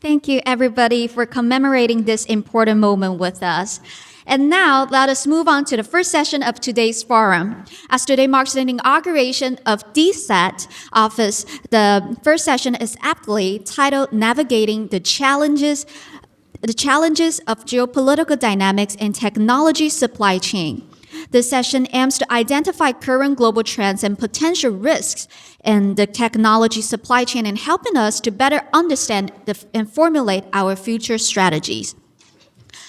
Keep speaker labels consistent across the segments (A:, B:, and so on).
A: Thank you, everybody, for commemorating this important moment with us. And now, let us move on to the first session of today's forum. As today marks the inauguration of Dset office, the first session is aptly titled Navigating the Challenges of Geopolitical Dynamics and Technology Supply Chain. This session aims to identify current global trends and potential risks in the technology supply chain and helping us to better understand and formulate our future strategies.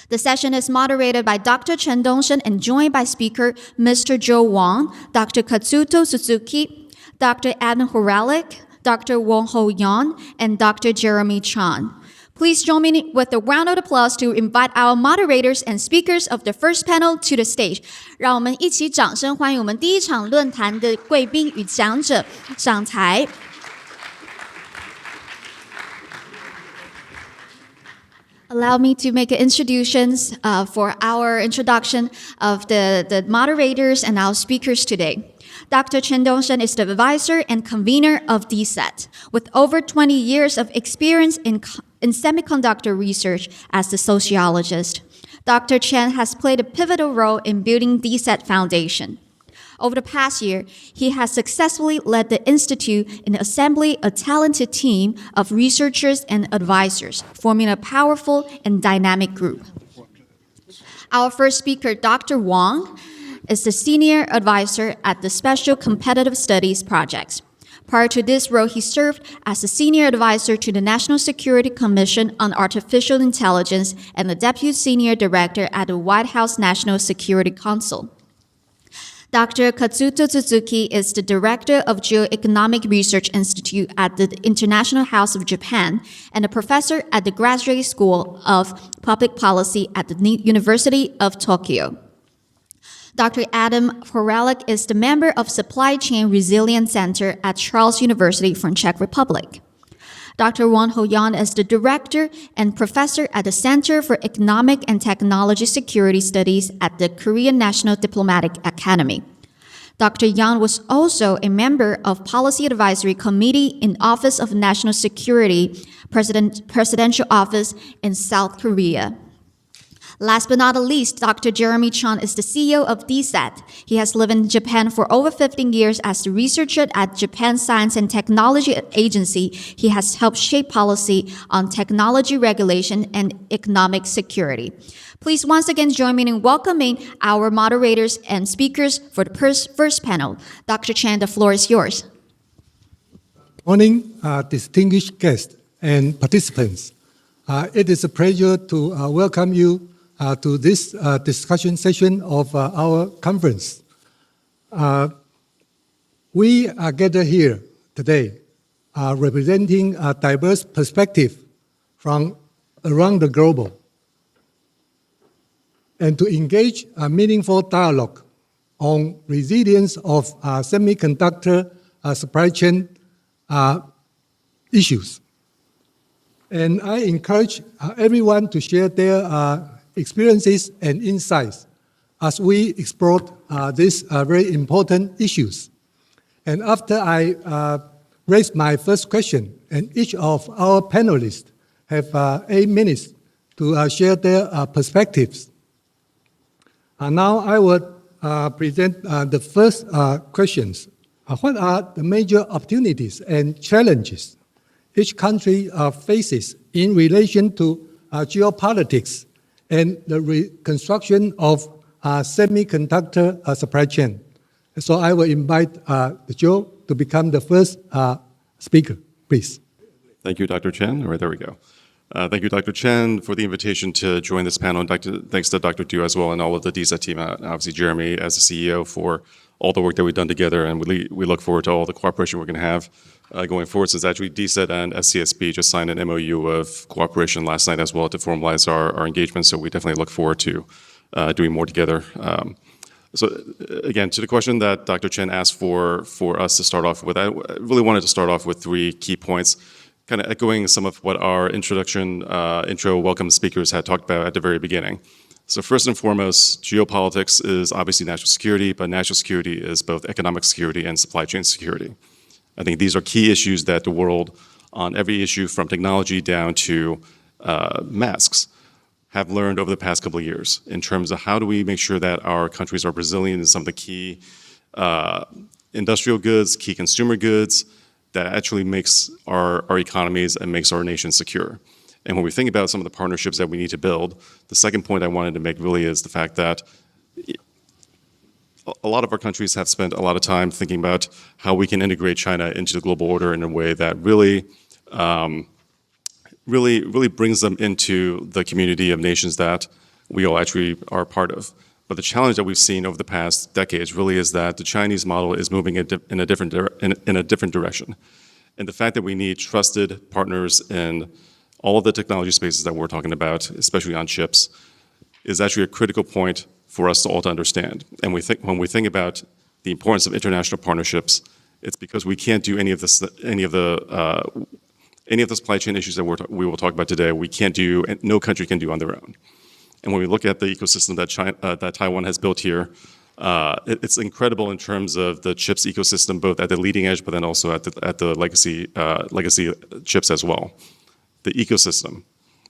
A: The session is moderated by Dr. Chen Dongshen and joined by speaker Mr. Joe Wang, Dr. Katsuto Suzuki, Dr. Adam Horalick, Dr. Wong Ho Yan, and Dr. Jeremy Chan. Please join me with a round of applause to invite our moderators and speakers of the first panel to the stage. 让我们一起掌声欢迎我们第一场论坛的贵宾与讲者上台。Allow me to make introductions for our introduction of the moderators and our speakers today. Dr. Chen Dongshen is the advisor and convener of Dset, with over 20 years of experience in semiconductor research as a sociologist. Dr. Chen has played a pivotal role in building Dset Foundation. Over the past year, he has successfully led the Institute in assembling a talented team of researchers and advisors, forming a powerful and dynamic group. Our first speaker, Dr. Wang, is the senior advisor at the Special Competitive Studies Projects. Prior to this role, he served as a senior advisor to the National Security Commission on Artificial Intelligence and the deputy senior director at the White House National Security Council. Dr. Katsuto Suzuki is the director of Geoeconomic Research Institute at the International House of Japan and a professor at the Graduate School of Public Policy at the University of Tokyo. Dr. Adam Horalick is the member of Supply Chain Resilience Center at Charles University from Czech Republic. Dr. Wong Ho Yan is the director and professor at the Center for Economic and Technology Security Studies at the Korean National Diplomatic Academy. Dr. Yan was also a member of Policy Advisory Committee in Office of National Security, Presidential Office in South Korea. Last but not least, Dr. Jeremy Chan is the CEO of Dset. He has lived in Japan for over 15 years as a researcher at Japan Science and Technology Agency. He has helped shape policy on technology regulation and economic security. Please once again join me in welcoming our moderators and speakers for the first panel. Dr. Chan, the floor is yours.
B: Morning, distinguished guests and participants. It is a pleasure to welcome you to this discussion session of our conference. We are gathered here today representing a diverse perspective from around the globe and to engage a meaningful dialogue on resilience of semiconductor supply chain issues. And I encourage everyone to share their experiences and insights as we explore these very important issues. And after I raise my first question, and each of our panelists have 8 minutes to share their perspectives. Now I will present the first questions. What are the major opportunities and challenges each country faces in relation to geopolitics and the reconstruction of semiconductor supply chain? So I will invite Joe to become the first speaker, please.
C: Thank you, Dr. Chen. All right, there we go. Thank you, Dr. Chen, for the invitation to join this panel. And thanks to Dr. Du as well and all of the Dset team, obviously Jeremy as the CEO for all the work that we've done together. And we look forward to all the cooperation we're going to have going forward, since actually Dset and SCSB just signed an MOU of cooperation last night as well to formalize our engagement. So we definitely look forward to doing more together. So again, to the question that Dr. Chen asked for us to start off with, I really wanted to start off with 3 key points, kind of echoing some of what our intro welcome speakers had talked about at the very beginning. So first and foremost, geopolitics is obviously national security, but national security is both economic security and supply chain security. I think these are key issues that the world on every issue from technology down to masks have learned over the past couple of years in terms of how do we make sure that our countries are resilient in some of the key industrial goods, key consumer goods that actually makes our economies and makes our nation secure. And when we think about some of the partnerships that we need to build, the second point I wanted to make really is the fact that a lot of our countries have spent a lot of time thinking about how we can integrate China into the global order in a way that really brings them into the community of nations that we all actually are part of. But the challenge that we've seen over the past decades really is that the Chinese model is moving in a different direction. And the fact that we need trusted partners in all of the technology spaces that we're talking about, especially on chips, is actually a critical point for us all to understand. And when we think about the importance of international partnerships, it's because we can't do any of the supply chain issues that we will talk about today. We can't do, and no country can do on their own. And when we look at the ecosystem that Taiwan has built here, it's incredible in terms of the chips ecosystem, both at the leading edge, but then also at the legacy chips as well. The ecosystem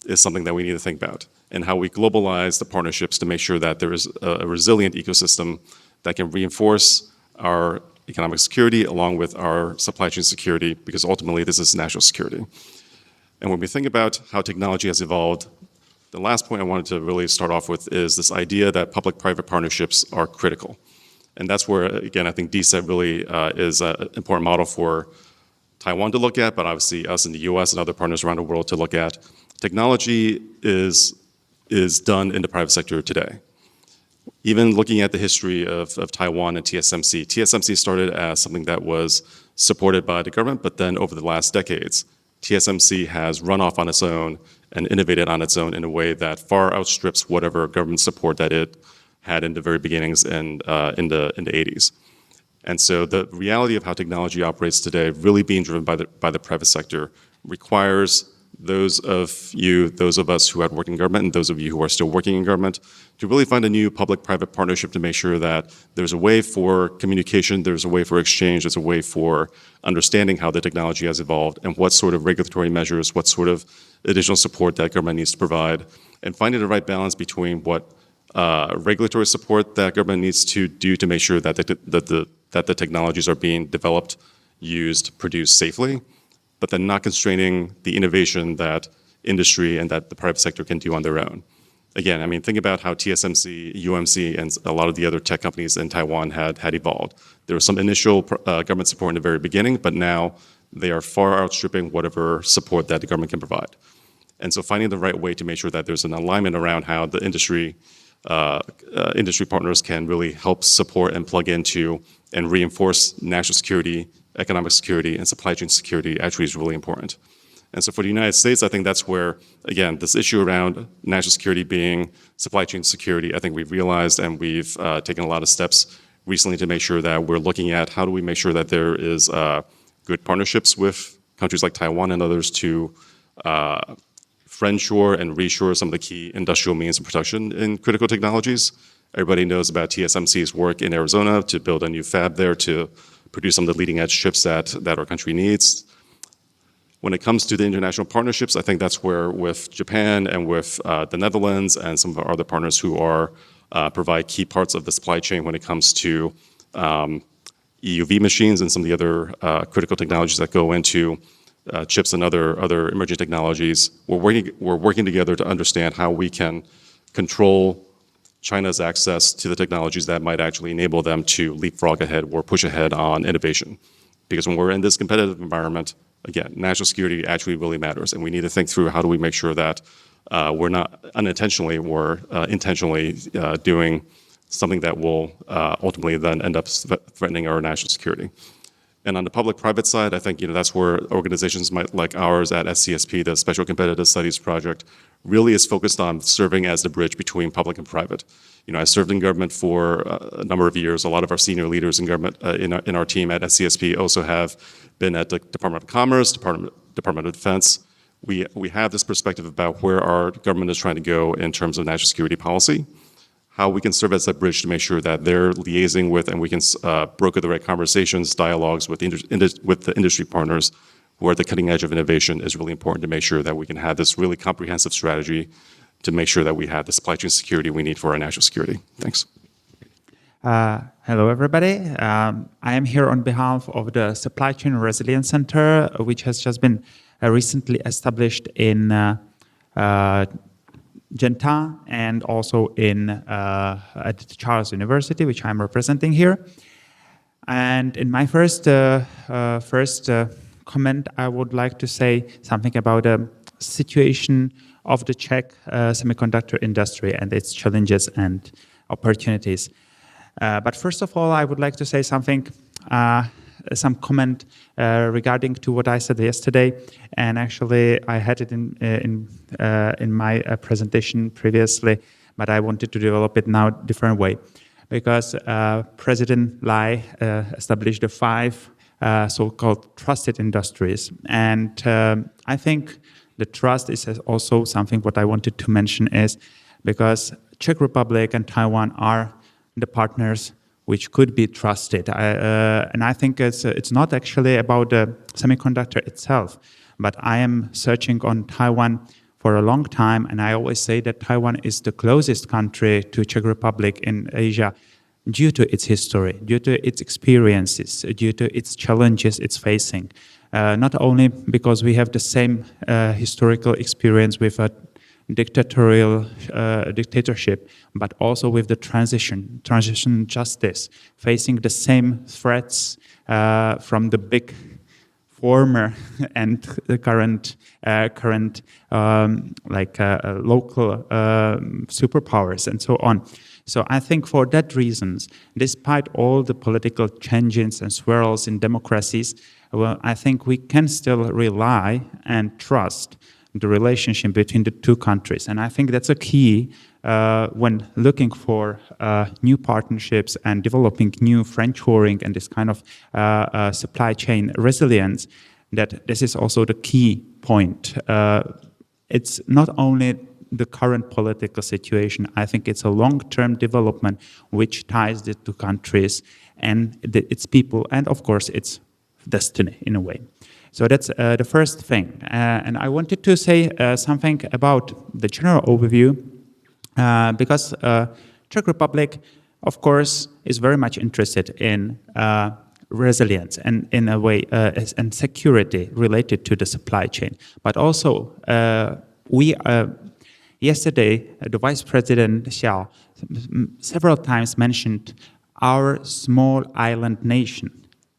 C: is something that we need to think about, and how we globalize the partnerships to make sure that there is a resilient ecosystem that can reinforce our economic security along with our supply chain security, because ultimately this is national security. And when we think about how technology has evolved, the last point I wanted to really start off with is this idea that public-private partnerships are critical. And that's where, again, I think Dset really is an important model for Taiwan to look at, but obviously us in the US and other partners around the world to look at. Technology is done in the private sector today. Even looking at the history of Taiwan and TSMC, TSMC started as something that was supported by the government, but then over the last decades, TSMC has run off on its own and innovated on its own in a way that far outstrips whatever government support that it had in the very beginnings in the 80s. And so the reality of how technology operates today, really being driven by the private sector, requires those of us who had worked in government and those of you who are still working in government to really find a new public-private partnership to make sure that there's a way for communication, there's a way for exchange, there's a way for understanding how the technology has evolved and what sort of regulatory measures, what sort of additional support that government needs to provide, and finding the right balance between what regulatory support that government needs to do to make sure that the technologies are being developed, used, produced safely, but then not constraining the innovation that industry and that the private sector can do on their own. Again, I mean, think about how TSMC, UMC, and a lot of the other tech companies in Taiwan had evolved. There was some initial government support in the very beginning, but now they are far outstripping whatever support that the government can provide. And so finding the right way to make sure that there's an alignment around how the industry partners can really help support and plug into and reinforce national security, economic security, and supply chain security actually is really important. And so for the United States, I think that's where, again, this issue around national security being supply chain security, I think we've realized and we've taken a lot of steps recently to make sure that we're looking at how do we make sure that there is good partnerships with countries like Taiwan and others to friendshore and reshore some of the key industrial means of production in critical technologies. Everybody knows about TSMC's work in Arizona to build a new fab there to produce some of the leading edge chips that our country needs. When it comes to the international partnerships, I think that's where with Japan and with the Netherlands and some of our other partners who are provide key parts of the supply chain when it comes to EUV machines and some of the other critical technologies that go into chips and other emerging technologies, we're working together to understand how we can control China's access to the technologies that might actually enable them to leapfrog ahead or push ahead on innovation. Because when we're in this competitive environment, again, national security actually really matters, and we need to think through how do we make sure that we're not unintentionally or intentionally doing something that will ultimately then end up threatening our national security. And on the public-private side, I think that's where organizations like ours at SCSP, the Special Competitive Studies Project, really is focused on serving as the bridge between public and private. I served in government for a number of years. A lot of our senior leaders in government in our team at SCSP also have been at the Department of Commerce, Department of Defense. We have this perspective about where our government is trying to go in terms of national security policy, how we can serve as a bridge to make sure that they're liaising with and we can broker the right conversations, dialogues with the industry partners who are at the cutting edge of innovation is really important to make sure that we can have this really comprehensive strategy to make sure that we have the supply chain security we need for our national security. Thanks.
D: Hello, everybody. I am here on behalf of the Supply Chain Resilience Center, which has just been recently established in Genta and also at Charles University, which I'm representing here. And in my first comment, I would like to say something about the situation of the Czech semiconductor industry and its challenges and opportunities. But first of all, I would like to say something, some comment regarding to what I said yesterday, and actually I had it in my presentation previously, but I wanted to develop it now different way, because President Lai established the 5 so-called trusted industries, and I think the trust is also something what I wanted to mention is because Czech Republic and Taiwan are the partners which could be trusted. And I think it's not actually about the semiconductor itself, but I am searching on Taiwan for a long time, and I always say that Taiwan is the closest country to Czech Republic in Asia due to its history, due to its experiences, due to its challenges it's facing. Not only because we have the same historical experience with a dictatorship, but also with the transition justice, facing the same threats from the big former and the current local superpowers and so on. So I think for that reasons, despite all the political changes and swirls in democracies, well, I think we can still rely and trust the relationship between the two countries. And I think that's a key when looking for new partnerships and developing new friendshoring and this kind of supply chain resilience, that this is also the key point. It's not only the current political situation, I think it's a long-term development which ties the two countries and its people, and of course its destiny in a way. So that's the first thing. And I wanted to say something about the general overview because Czech Republic, of course, is very much interested in resilience and in a way and security related to the supply chain. But also, yesterday, the Vice President Xiao several times mentioned our small island nation.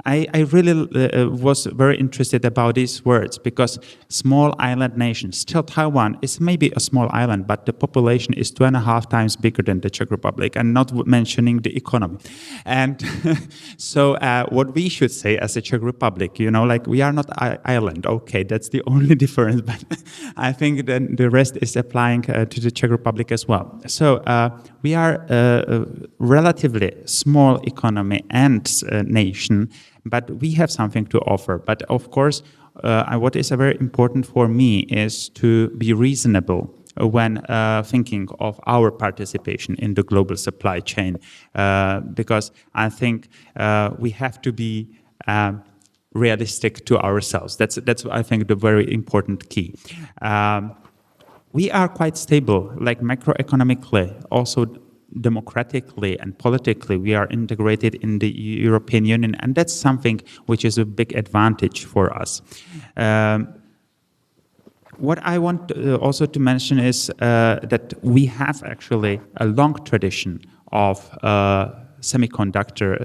D: I really was very interested about these words because small island nation, still Taiwan is maybe a small island, but the population is 2.5 times bigger than the Czech Republic, and not mentioning the economy. And so what we should say as a Czech Republic, you know, like we are not island, okay, that's the only difference, but I think then the rest is applying to the Czech Republic as well. So we are a relatively small economy and nation, but we have something to offer. But of course, what is very important for me is to be reasonable when thinking of our participation in the global supply chain, because I think we have to be realistic to ourselves. That's I think the very important key. We are quite stable, like macroeconomically, also democratically and politically, we are integrated in the European Union, and that's something which is a big advantage for us. What I want also to mention is that we have actually a long tradition of semiconductor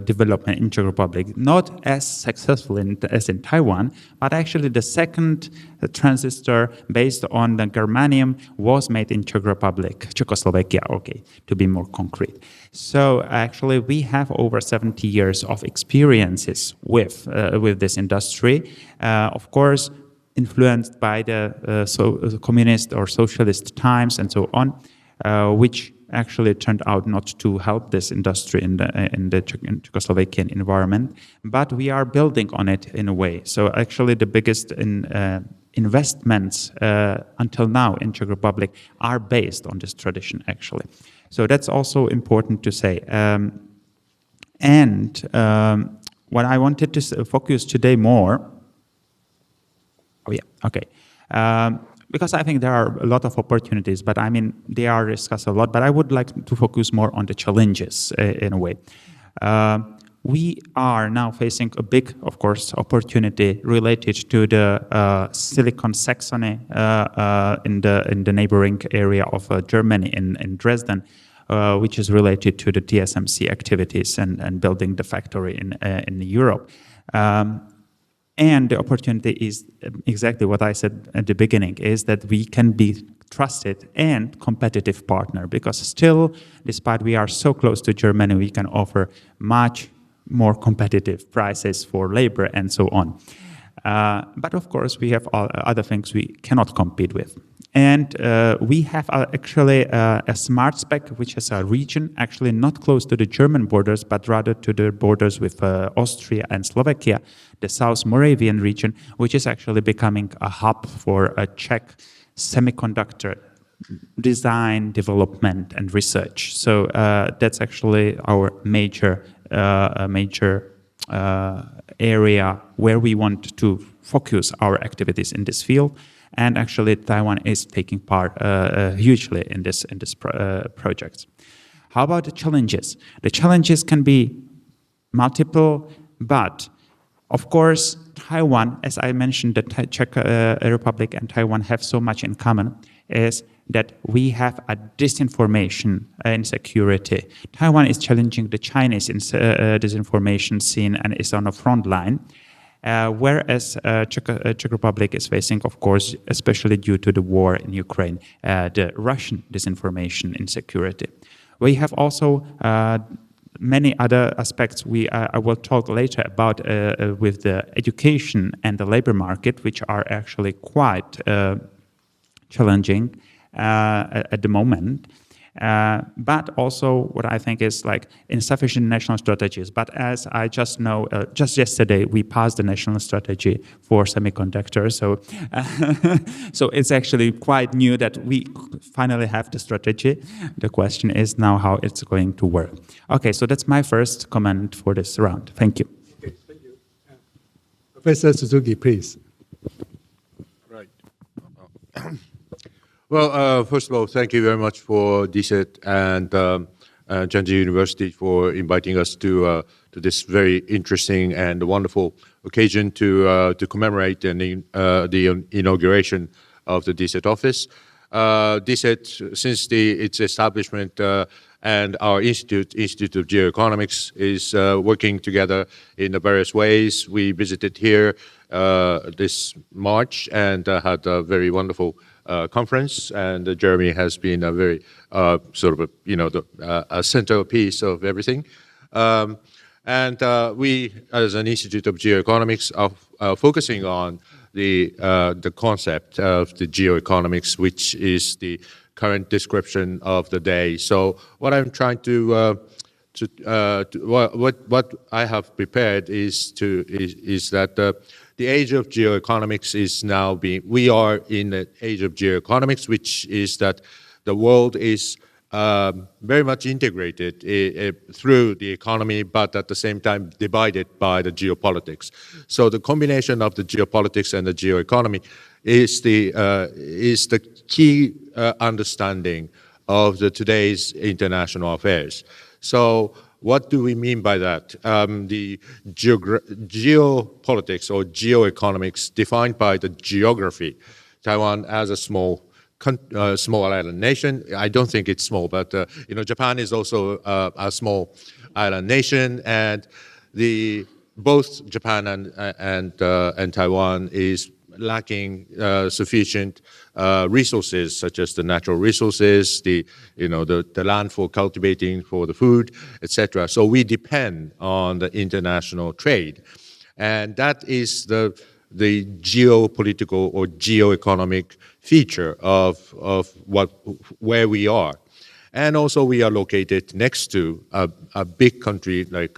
D: development in Czech Republic, not as successful as in Taiwan, but actually the second transistor based on the germanium was made in Czech Republic, Czechoslovakia, okay, to be more concrete. So actually we have over 70 years of experiences with this industry, of course, influenced by the communist or socialist times and so on, which actually turned out not to help this industry in the Czechoslovakian environment, but we are building on it in a way. So actually the biggest investments until now in Czech Republic are based on this tradition actually. So that's also important to say. What I wanted to focus today more Oh, yeah, okay. Because I think there are a lot of opportunities, but I mean, they are discussed a lot, but I would like to focus more on the challenges in a way. We are now facing a big, of course, opportunity related to the Silicon Saxony in the neighboring area of Germany in Dresden, which is related to the TSMC activities and building the factory in Europe. And the opportunity is exactly what I said at the beginning, is that we can be trusted and competitive partner, because still, despite we are so close to Germany, we can offer much more competitive prices for labor and so on. But of course, we have other things we cannot compete with. And we have actually a smart spec, which is a region actually not close to the German borders, but rather to the borders with Austria and Slovakia, the South Moravian region, which is actually becoming a hub for a Czech semiconductor design, development, and research. So that's actually our major area where we want to focus our activities in this field. And actually, Taiwan is taking part hugely in this project. How about the challenges? The challenges can be multiple, but of course, Taiwan, as I mentioned, the Czech Republic and Taiwan have so much in common, is that we have a disinformation insecurity. Taiwan is challenging the Chinese disinformation scene and is on the front line. Whereas Czech Republic is facing, of course, especially due to the war in Ukraine, the Russian disinformation insecurity. We have also many other aspects I will talk later about with the education and the labor market, which are actually quite challenging at the moment. But also what I think is like insufficient national strategies. But as I just know, just yesterday we passed the national strategy for semiconductors. So, so it's actually quite new that we finally have the strategy. The question is now how it's going to work. Okay, so that's my first comment for this round. Thank you.
B: Okay, thank you. Professor Suzuki, please.
E: Right. Well, first of all, thank you very much for Dset and Jeonju University for inviting us to this very interesting and wonderful occasion to commemorate the inauguration of the Dset office. Dset, since its establishment, and our Institute of Geoeconomics, is working together in various ways. We visited here this March and had a very wonderful conference, and Jeremy has been a very sort of a centerpiece of everything. And we, as an Institute of Geoeconomics, are focusing on the concept of the geoeconomics, which is the current description of the day. So what I'm trying what I have prepared is that the age of geoeconomics is now we are in the age of geoeconomics, which is that the world is very much integrated through the economy, but at the same time divided by the geopolitics. So the combination of the geopolitics and the geoeconomy is the key understanding of today's international affairs. So what do we mean by that? The geopolitics or geoeconomics defined by the geography. Taiwan as a small island nation. I don't think it's small, but Japan is also a small island nation, and both Japan and Taiwan is lacking sufficient resources, such as the natural resources, the land for cultivating for the food, etc. So we depend on the international trade, and that is the geopolitical or geoeconomic feature of where we are. And also we are located next to a big country like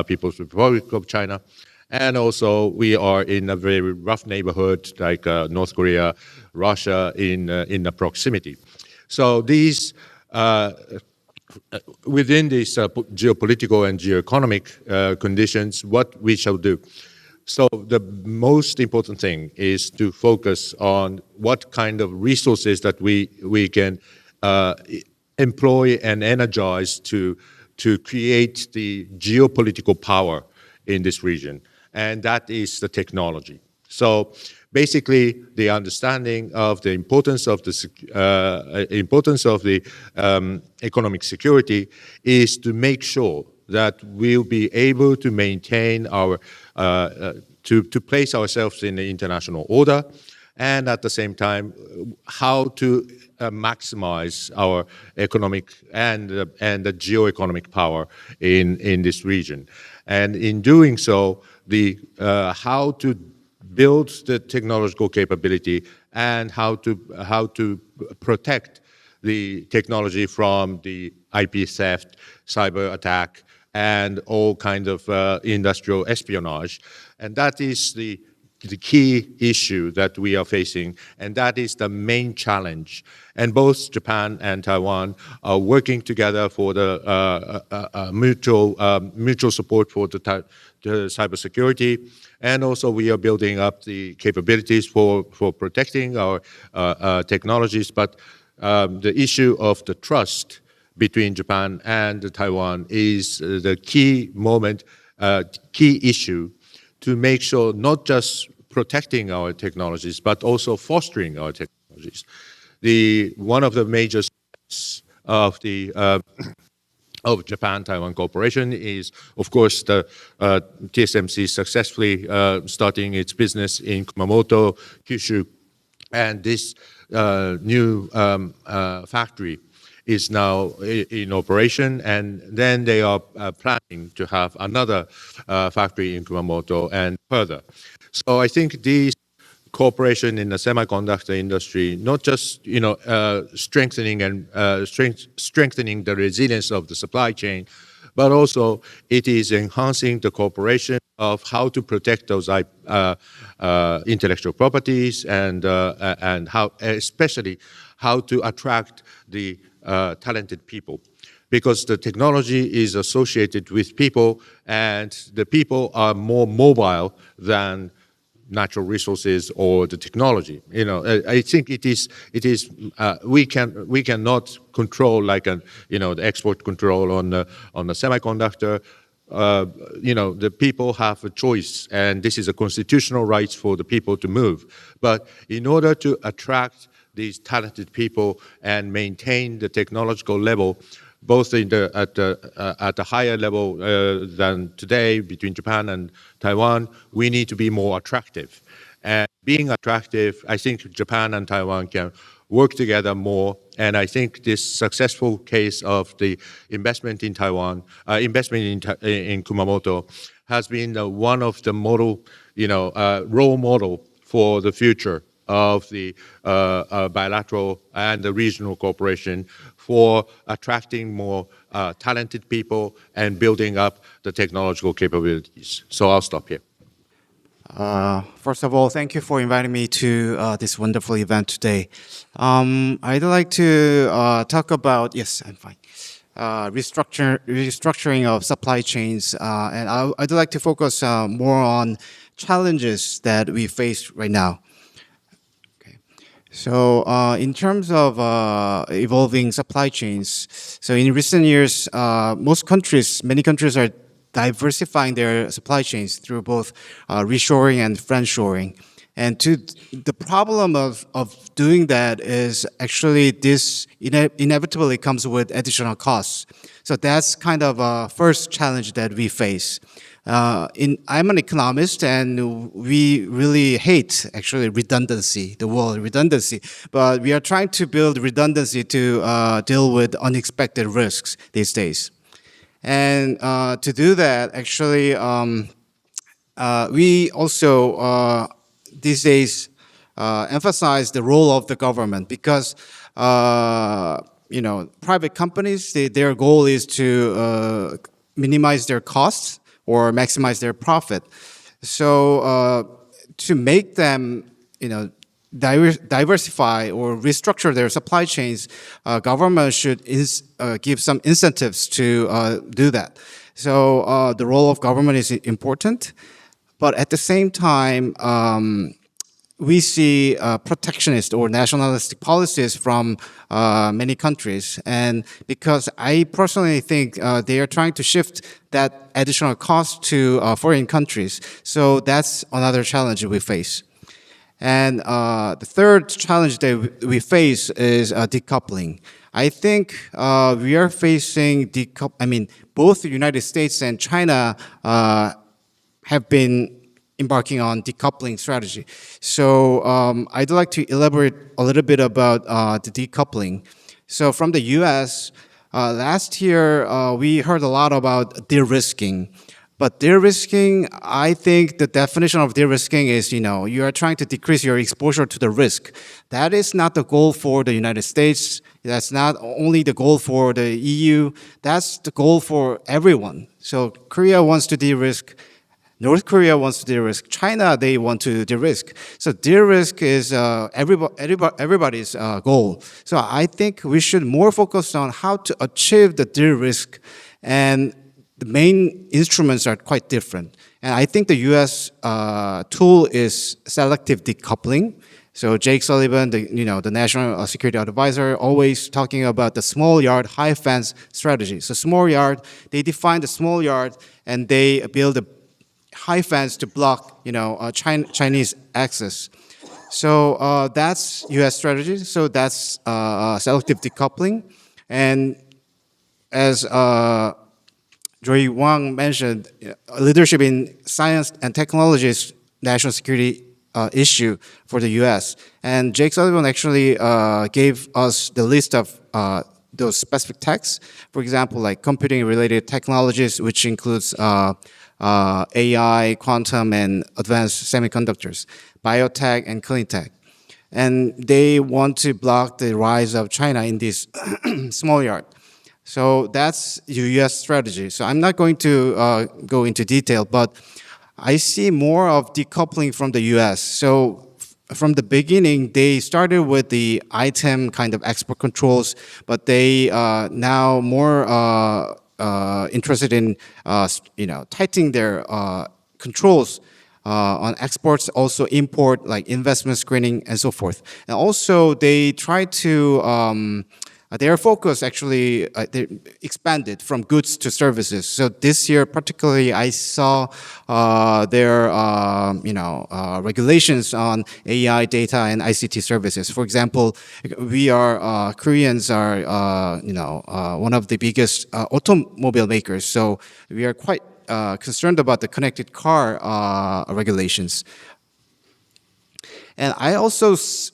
E: People's Republic of China. And also we are in a very rough neighborhood like North Korea, Russia in the proximity. So these, within these geopolitical and geoeconomic conditions, what we shall do. So the most important thing is to focus on what kind of resources that we can employ and energize to create the geopolitical power in this region, and that is the technology. So basically, the understanding of the importance of the economic security is to make sure that we'll be able to maintain our to place ourselves in the international order, and at the same time, how to maximize our economic and the geoeconomic power in this region. And in doing so, how to build the technological capability and how to protect the technology from the IP theft, cyber attack, and all kind of industrial espionage. And that is the key issue that we are facing, and that is the main challenge. And both Japan and Taiwan are working together for the mutual support for the cybersecurity, and also we are building up the capabilities for protecting our technologies. But the issue of the trust between Japan and Taiwan is the key issue to make sure not just protecting our technologies, but also fostering our technologies. One of the major strengths of of Japan-Taiwan cooperation is, of course, the TSMC successfully starting its business in Kumamoto, Kyushu, and this new factory is now in operation, and then they are planning to have another factory in Kumamoto and further. So I think these cooperation in the semiconductor industry, not just strengthening the resilience of the supply chain, but also it is enhancing the cooperation of how to protect those intellectual properties and how, especially, how to attract the talented people, because the technology is associated with people, and the people are more mobile than natural resources or the technology. I think it is. We cannot control like the export control on the semiconductor. The people have a choice, and this is a constitutional right for the people to move. But in order to attract these talented people and maintain the technological level, both at the higher level than today between Japan and Taiwan, we need to be more attractive. And being attractive, I think Japan and Taiwan can work together more. And I think this successful case of the investment in Taiwan, investment in Kumamoto, has been one of the model, role model for the future of the bilateral and the regional cooperation for attracting more talented people and building up the technological capabilities. So I'll stop here.
F: First of all, thank you for inviting me to this wonderful event today. I'd like to talk about, yes, I'm fine, restructuring of supply chains, and I'd like to focus more on challenges that we face right now. So in terms of evolving supply chains, so in recent years, many countries are diversifying their supply chains through both reshoring and friendshoring. And the problem of doing that is actually this inevitably comes with additional costs. So that's kind of a first challenge that we face. I'm an economist, and we really hate actually redundancy, the word redundancy. But we are trying to build redundancy to deal with unexpected risks these days. And to do that, actually, we also these days emphasize the role of the government, because private companies, their goal is to minimize their costs or maximize their profit. So to make them, diversify or restructure their supply chains, government should give some incentives to do that. So the role of government is important. But at the same time, we see protectionist or nationalistic policies from many countries. And because I personally think they are trying to shift that additional cost to foreign countries. So that's another challenge we face. And the third challenge that we face is decoupling. I think we are facing both the United States and China have been embarking on decoupling strategy. So I'd like to elaborate a little bit about the decoupling. So from the US, last year we heard a lot about de-risking. But de-risking, I think the definition of de-risking is, you are trying to decrease your exposure to the risk. That is not the goal for the United States. That's not only the goal for the EU. That's the goal for everyone. So Korea wants to de-risk. North Korea wants to de-risk. China, they want to de-risk. So de-risk is everybody's goal. So I think we should more focus on how to achieve the de-risk, and the main instruments are quite different. And I think the US tool is selective decoupling. So Jake Sullivan, the National Security Advisor, always talking about the small yard, high fence strategy. So small yard, they define the small yard and they build a high fence to block, Chinese access. So that's U.S. strategy. So that's selective decoupling. And as Joy Wang mentioned, leadership in science and technology is national security issue for the U.S. And Jake Sullivan actually gave us the list of those specific techs. For example, like computing-related technologies, which includes AI, quantum, and advanced semiconductors, biotech, and clean tech. And they want to block the rise of China in this small yard. So that's U.S. strategy. So I'm not going to go into detail, but I see more of decoupling from the U.S. So from the beginning, they started with the item kind of export controls, but they now more interested in tightening their controls on exports, also import, like investment screening and so forth. And also they try to their focus actually they expanded from goods to services. So this year particularly, I saw their regulations on AI, data, and ICT services. For example, Koreans are one of the biggest automobile makers. So we are quite concerned about the connected car regulations. And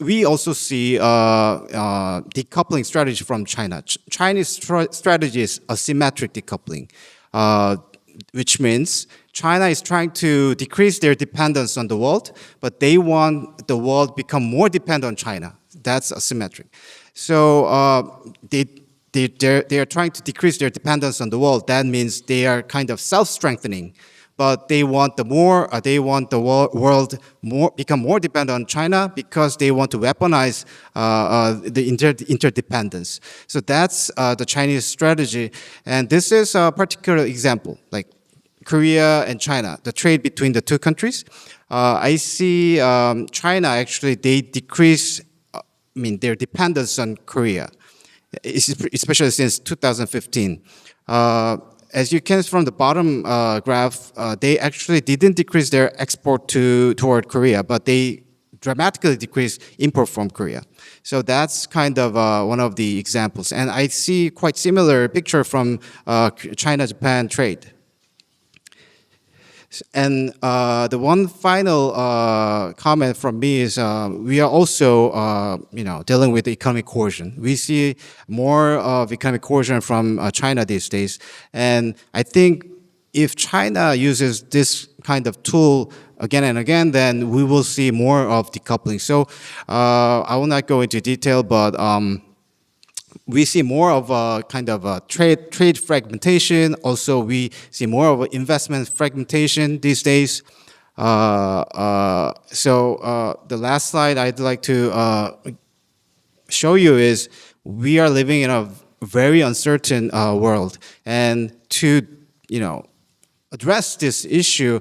F: we also see decoupling strategy from China. Chinese strategy is asymmetric decoupling, which means China is trying to decrease their dependence on the world, but they want the world to become more dependent on China. That's asymmetric. So they are trying to decrease their dependence on the world. That means they are kind of self-strengthening. But they want the world become more dependent on China because they want to weaponize the interdependence. So that's the Chinese strategy. And this is a particular example, like Korea and China, the trade between the two countries. I see China actually, they decrease, their dependence on Korea, especially since 2015. As you can see from the bottom graph, they actually didn't decrease their export toward Korea, but they dramatically decreased import from Korea. So that's kind of one of the examples. And I see quite similar picture from China-Japan trade. And the one final comment from me is we are also dealing with economic coercion. We see more of economic coercion from China these days. And I think if China uses this kind of tool again and again, then we will see more of decoupling. So I will not go into detail, but we see more of a kind of a trade fragmentation. Also, we see more of investment fragmentation these days. So the last slide I'd like to show you is we are living in a very uncertain world. And to address this issue,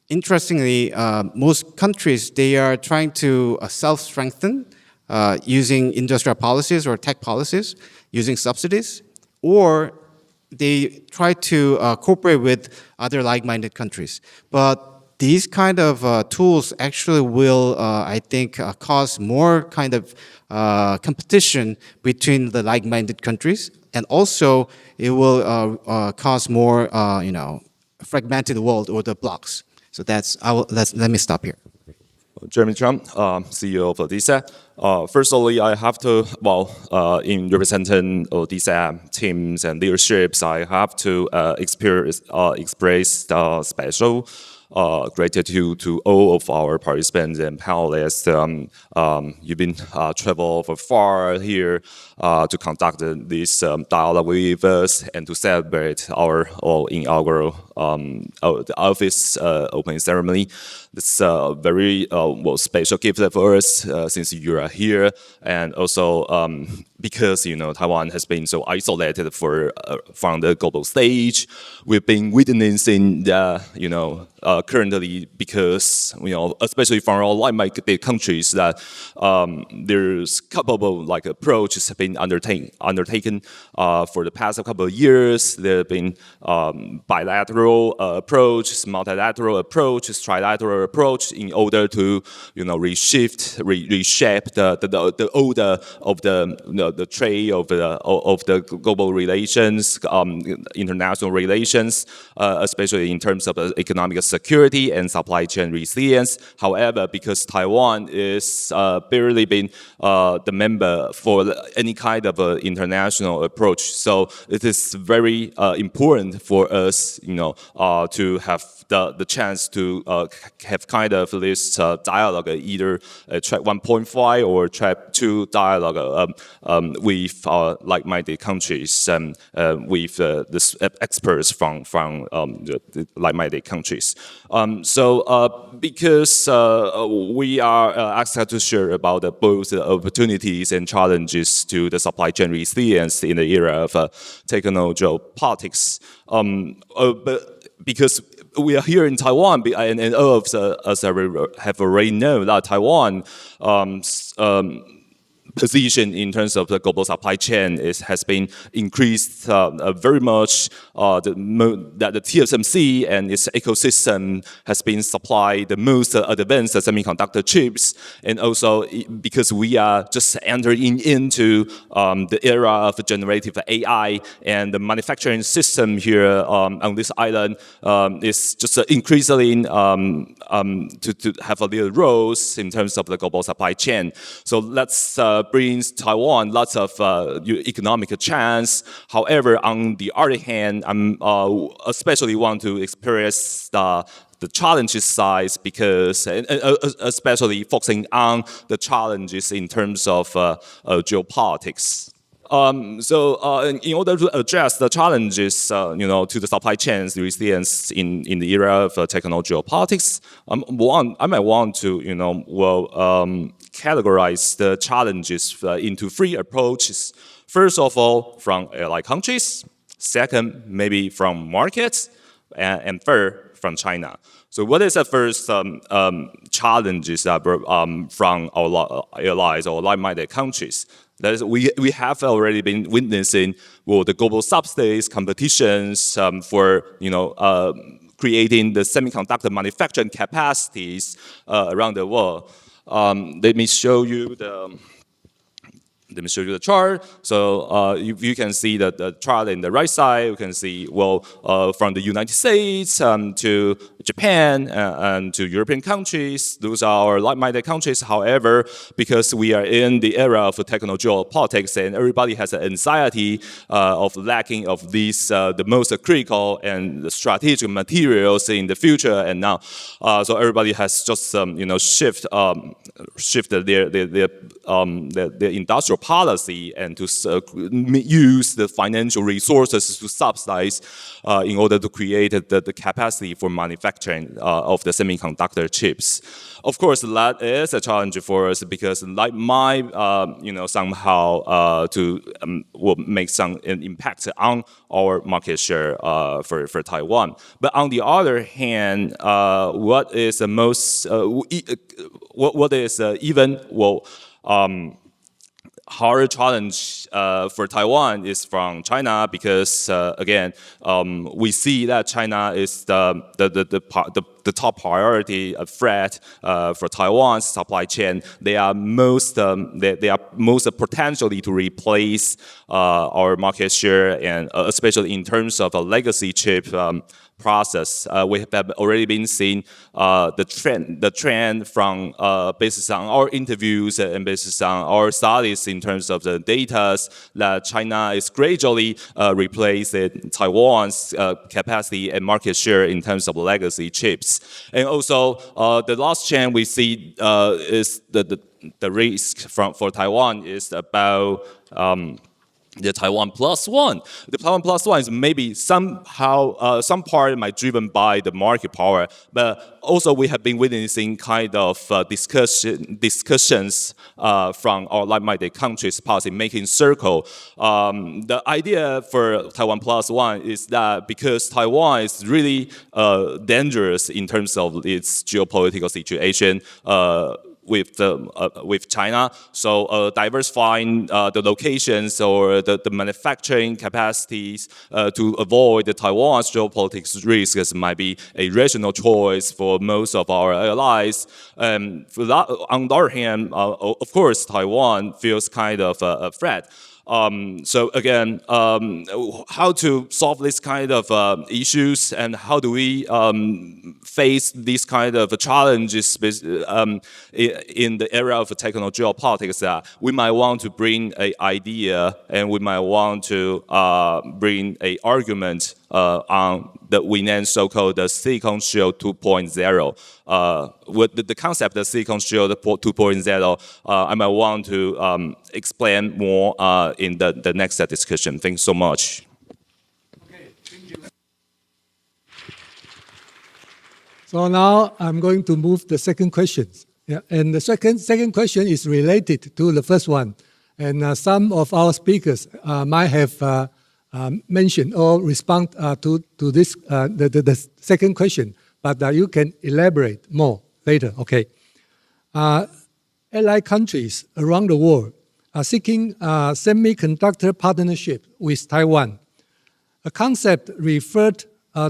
F: interestingly, most countries, they are trying to self-strengthen using industrial policies or tech policies, using subsidies, or they try to cooperate with other like-minded countries. But these kind of tools actually will, I think, cause more kind of competition between the like-minded countries, and also it will cause more, fragmented world or the blocks. So let me stop here.
G: Jeremy Chang, CEO of Dset. Firstly, I have to, in representing Dset teams and leaderships, I have to express special gratitude to all of our participants and panelists. You've been traveled far here to conduct this dialogue with us and to celebrate our inaugural office opening ceremony. It's a very special gift for us since you are here, and also because Taiwan has been so isolated from the global stage. We've been witnessing currently, because especially from all like-minded countries, that there's couple approaches have been undertaken for the past couple of years. There have been bilateral approaches, multilateral approaches, trilateral approach in order to reshape the order of the trade of the global relations, international relations, especially in terms of economic security and supply chain resilience. However, because Taiwan is barely been the member for any kind of international approach, so it is very important for us, to have the chance to have kind of this dialogue, either track 1.5 or track 2 dialogue with like-minded countries and with the experts from the like-minded countries. Because we are asked to share about both the opportunities and challenges to the supply chain resilience in the era of techno-geopolitics, but because we are here in Taiwan, and all of us have already known that Taiwan position in terms of the global supply chain has been increased very much. That the TSMC and its ecosystem has been supplied the most advanced semiconductor chips, and also because we are just entering into the era of generative AI, and the manufacturing system here on this island is just increasingly to have a little roles in terms of the global supply chain. So let's brings Taiwan lots of economic chance. However, on the other hand, I'm especially want to express the challenges side, because especially focusing on the challenges in terms of geopolitics. In order to address the challenges, to the supply chains resilience in the era of techno-geopolitics, I might want to, categorize the challenges into 3 approaches. First of all, from allied countries. Second, maybe from markets, and third, from China. So what is the first challenges from our allies or like-minded countries? That is, we have already been witnessing the global subsidies, competitions for creating the semiconductor manufacturing capacities around the world. Let me show you the chart. So you can see the chart in the right side. You can see, from the United States to Japan and to European countries, those are our like-minded countries. However, because we are in the era of techno-geopolitics and everybody has an anxiety of lacking of these the most critical and strategic materials in the future, and now so everybody has just shifted their industrial policy and to use the financial resources to subsidize in order to create the capacity for manufacturing of the semiconductor chips. Of course, that is a challenge for us because that might, somehow will make some impact on our market share for Taiwan. But on the other hand, what is the most, what is even harder challenge for Taiwan is from China because again we see that China is the top priority threat for Taiwan's supply chain. They are most potentially to replace our market share and especially in terms of a legacy chip process. We have already been seeing the trend from based on our interviews and based on our studies in terms of the data that China is gradually replacing Taiwan's capacity and market share in terms of legacy chips. And also the last trend we see is the risk for Taiwan is about the Taiwan Plus One. The Taiwan Plus One is maybe somehow, some part might driven by the market power, but also we have been witnessing kind of discussions from our like-minded countries policy making circle. The idea for Taiwan Plus One is that because Taiwan is really dangerous in terms of its geopolitical situation, with China, so diversifying the locations or the manufacturing capacities to avoid the Taiwan's geopolitics risks might be a rational choice for most of our allies. For that, on the other hand, of course, Taiwan feels kind of a threat. So again, how to solve this kind of issues and how do we face these kind of challenges in the area of technology geopolitics that we might want to bring an idea and we might want to bring an argument on that we name so-called the Silicon Shield 2.0. With the concept of Silicon Shield 2.0, I might want to explain more in the next discussion. Thanks so much.
B: Okay, thank you. So now I'm going to move the second question. Yeah, and the second question is related to the first one. And some of our speakers might have mention or respond to this the second question, but you can elaborate more later. Okay. Allied countries around the world are seeking semiconductor partnership with Taiwan, a concept referred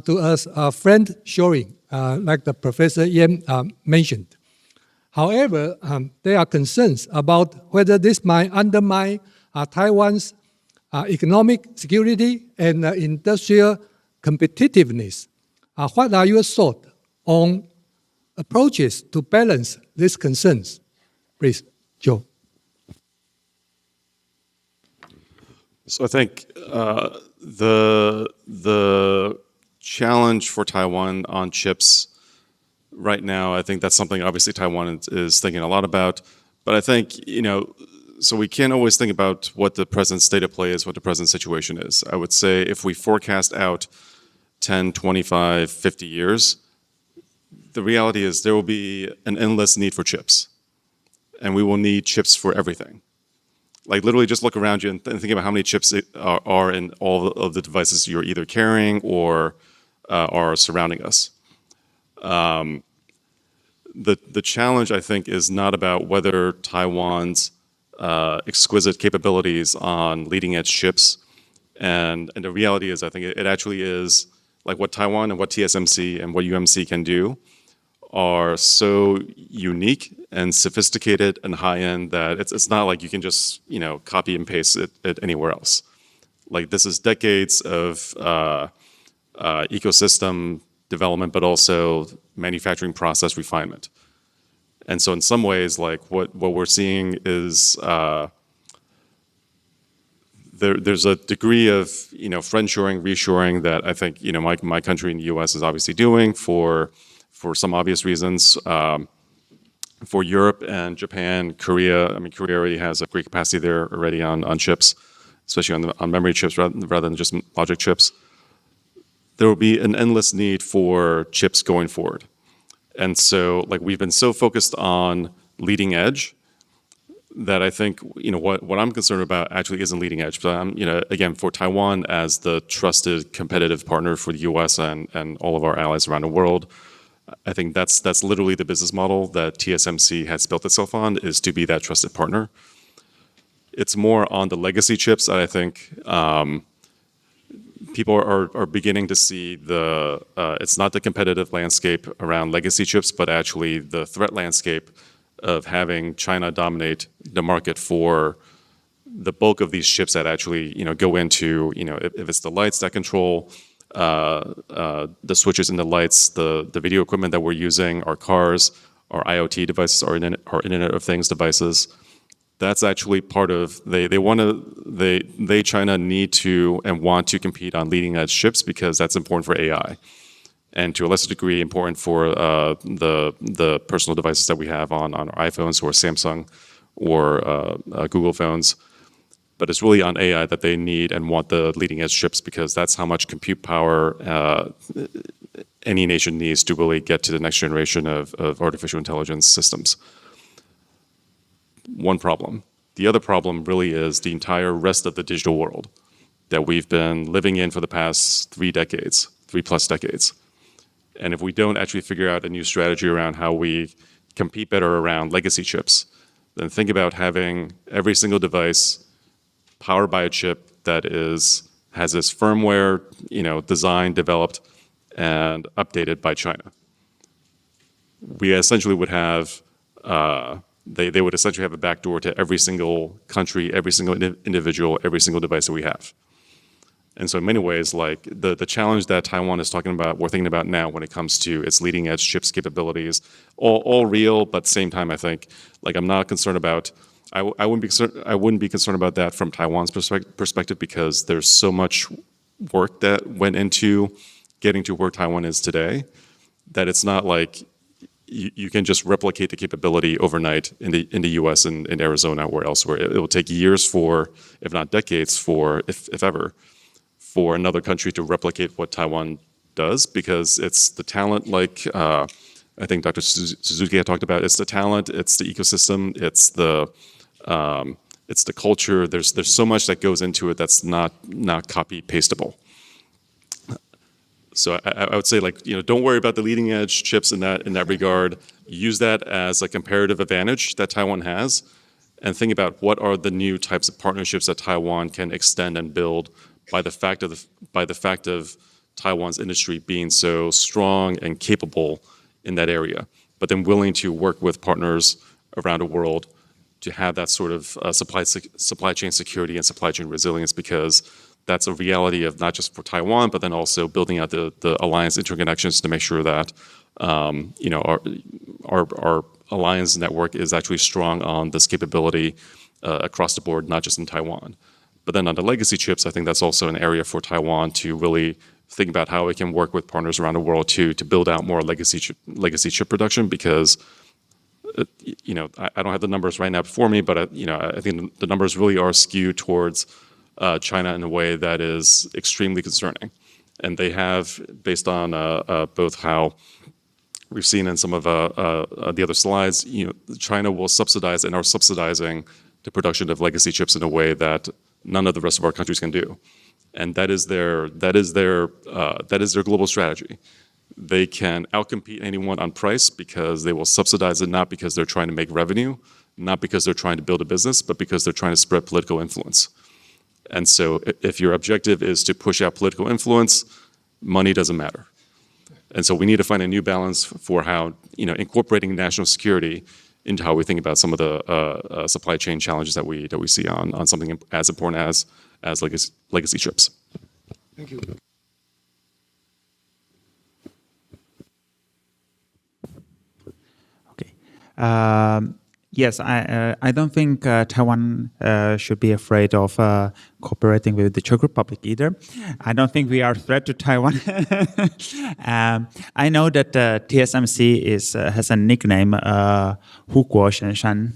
B: to as friend shoring, like the Professor Yan mentioned. However, there are concerns about whether this might undermine Taiwan's economic security and industrial competitiveness. What are your thoughts on approaches to balance these concerns? Please, Joe.
C: So I think the challenge for Taiwan on chips right now, I think that's something obviously Taiwan is thinking a lot about. But I think, so we can't always think about what the present state of play is, what the present situation is. I would say if we forecast out 10, 25, 50 years, the reality is there will be an endless need for chips. And we will need chips for everything. Like literally just look around you and think about how many chips are in all of the devices you're either carrying or are surrounding us. The challenge, I think, is not about whether Taiwan's exquisite capabilities on leading edge chips. And the reality is, I think it actually is like what Taiwan and what TSMC and what UMC can do are so unique and sophisticated and high-end that it's not like you can just, copy and paste it anywhere else. Like this is decades of ecosystem development, but also manufacturing process refinement. And so in some ways, like what we're seeing is there's a degree of, friendshoring, reshoring that I think, my country in the US is obviously doing for some obvious reasons. For Europe and Japan, Korea, I mean, Korea already has a great capacity there already on chips, especially on memory chips rather than just logic chips. There will be an endless need for chips going forward. And so, like, we've been so focused on leading edge that I think, what I'm concerned about actually isn't leading edge. But again, for Taiwan as the trusted competitive partner for the US and all of our allies around the world, I think that's literally the business model that TSMC has built itself on, is to be that trusted partner. It's more on the legacy chips that I think people are beginning to see it's not the competitive landscape around legacy chips, but actually the threat landscape of having China dominate the market for the bulk of these chips that actually, go into, if it's the lights that control the switches in the lights, the video equipment that we're using, our cars, our IoT devices, our Internet of Things devices. That's actually part of, China need to and want to compete on leading edge chips because that's important for AI. And to a lesser degree, important for the personal devices that we have on our iPhones or Samsung or Google phones. But it's really on AI that they need and want the leading edge chips because that's how much compute power any nation needs to really get to the next generation of artificial intelligence systems. One problem. The other problem really is the entire rest of the digital world that we've been living in for the past 3 plus decades. And if we don't actually figure out a new strategy around how we compete better around legacy chips, then think about having every single device powered by a chip that has this firmware, designed, developed, and updated by China. We essentially would have, they would essentially have a backdoor to every single country, every single individual, every single device that we have. And so in many ways, like the challenge that Taiwan is talking about, we're thinking about now when it comes to its leading edge chips capabilities, all real, but at the same time, I think, like, I'm not concerned about, I wouldn't be concerned about that from Taiwan's perspective because there's so much work that went into getting to where Taiwan is today that it's not like you can just replicate the capability overnight in the US and in Arizona or elsewhere. It will take years if not decades if ever, for another country to replicate what Taiwan does because it's the talent, like I think Dr. Suzuki had talked about. It's the talent, it's the ecosystem, it's the culture. There's so much that goes into it that's not copy pastable. So I would say, like, don't worry about the leading edge chips in that regard. Use that as a comparative advantage that Taiwan has, and think about what are the new types of partnerships that Taiwan can extend and build by the fact of Taiwan's industry being so strong and capable in that area, but then willing to work with partners around the world to have that sort of supply chain security and supply chain resilience, because that's a reality of not just for Taiwan, but then also building out the alliance interconnections to make sure that our alliance network is actually strong on this capability across the board, not just in Taiwan. But then on the legacy chips, I think that's also an area for Taiwan to really think about how it can work with partners around the world to build out more legacy chip production, because I don't have the numbers right now before me, but I think the numbers really are skewed towards China in a way that is extremely concerning. And they have, based on both how we've seen in some of the other slides, China will subsidize and are subsidizing the production of legacy chips in a way that none of the rest of our countries can do. And that is their global strategy. They can outcompete anyone on price because they will subsidize it, not because they're trying to make revenue, not because they're trying to build a business, but because they're trying to spread political influence. And so if your objective is to push out political influence, money doesn't matter. And so we need to find a new balance for how, incorporating national security into how we think about some of the supply chain challenges that we see on something as important as legacy chips.
B: Thank you.
D: Okay. Yes, I don't think Taiwan should be afraid of cooperating with the Czech Republic either. I don't think we are a threat to Taiwan. I know that TSMC has a nickname, 护国神山,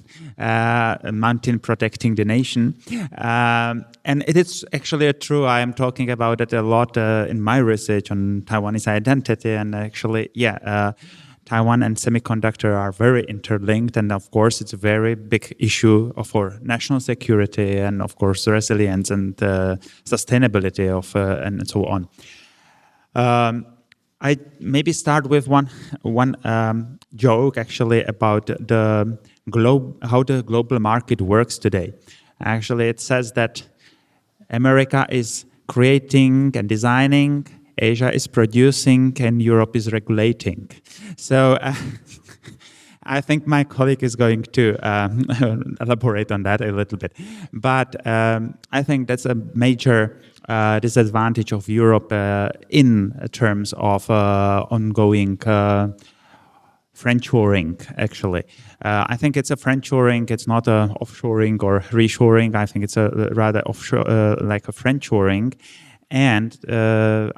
D: mountain protecting the nation. And it is actually true. I am talking about it a lot in my research on Taiwanese identity. And actually, Taiwan and semiconductor are very interlinked, and of course, it's a very big issue for national security and, of course, resilience and sustainability of and so on. I maybe start with one joke actually about how the global market works today. Actually, it says that America is creating and designing, Asia is producing, and Europe is regulating. So I think my colleague is going to elaborate on that a little bit. But I think that's a major disadvantage of Europe in terms of ongoing friendshoring, actually. I think it's a friendshoring, it's not a offshoring or reshoring. I think it's a rather offshore, like a friendshoring. And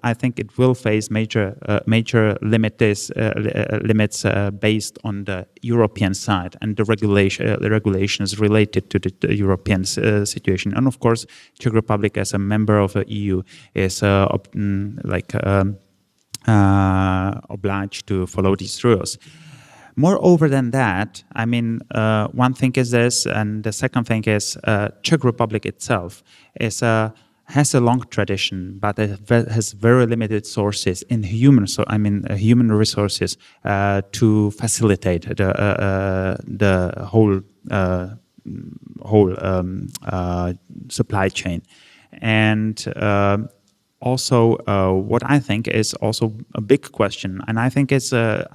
D: I think it will face major limits based on the European side and the regulations related to the European situation. And of course, Czech Republic as a member of the EU is obliged to follow these rules. Moreover than that, I mean, one thing is this, and the second thing is Czech Republic itself has a long tradition, but it has very limited sources in human resources to facilitate the whole supply chain. And also, what I think is also a big question, and I think it's a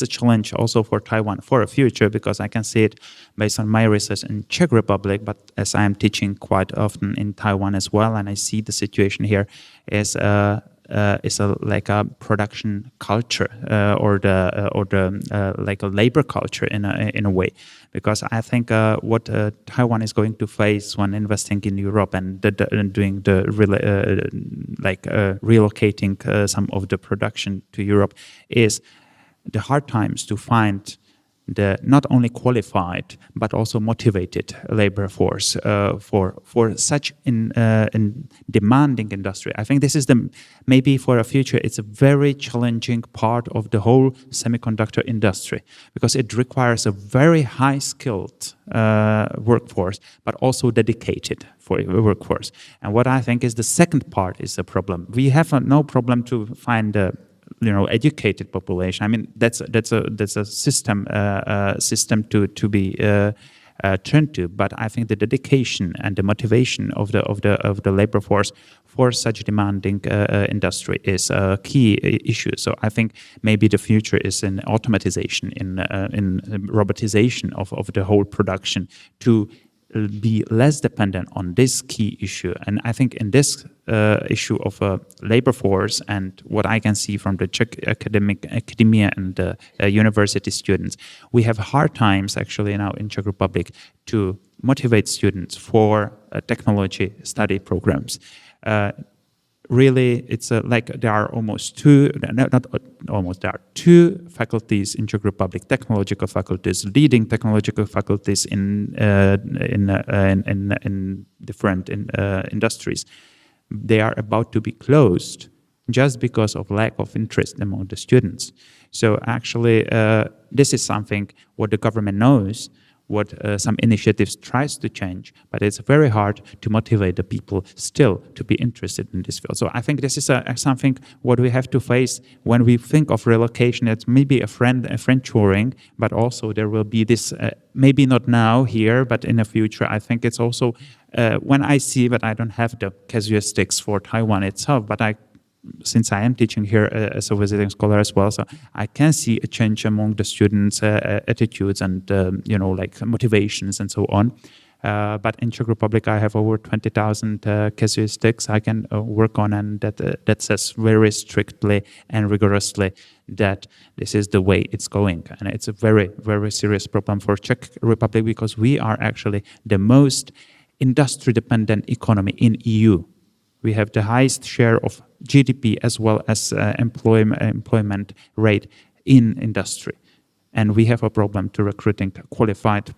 D: challenge also for Taiwan for a future, because I can see it based on my research in Czech Republic, but as I am teaching quite often in Taiwan as well, and I see the situation here is like a production culture or like a labor culture in a way, because I think what Taiwan is going to face when investing in Europe and doing relocating some of the production to Europe is the hard times to find the not only qualified but also motivated labor force for such in demanding industry. I think this is maybe for a future it's a very challenging part of the whole semiconductor industry, because it requires a very high skilled workforce but also dedicated for workforce. And what I think is the second part is the problem. We have no problem to find educated population. I mean, that's a system to be turned to. But I think the dedication and the motivation of the labor force for such demanding industry is a key issue. So I think maybe the future is in automatization, in robotization of the whole production to be less dependent on this key issue. And I think in this issue of labor force and what I can see from the Czech academia and university students, we have hard times actually now in Czech Republic to motivate students for technology study programs. Really, it's like there are there are two faculties in Czech Republic, technological faculties, leading technological faculties in different industries. They are about to be closed just because of lack of interest among the students. So actually, this is something what the government knows, what some initiatives tries to change, but it's very hard to motivate the people still to be interested in this field. So I think this is something what we have to face when we think of relocation. It's maybe a friendshoring, but also there will be this, maybe not now here, but in the future. I think it's also, when I see, but I don't have the casuistics for Taiwan itself, but since I am teaching here as a visiting scholar as well, so I can see a change among the students' attitudes and like motivations and so on. But in Czech Republic, I have over 20,000 casuistics I can work on, and that says very strictly and rigorously that this is the way it's going. And it's a very, very serious problem for Czech Republic because we are actually the most industry-dependent economy in EU. We have the highest share of GDP as well as employment rate in industry. And we have a problem to recruiting qualified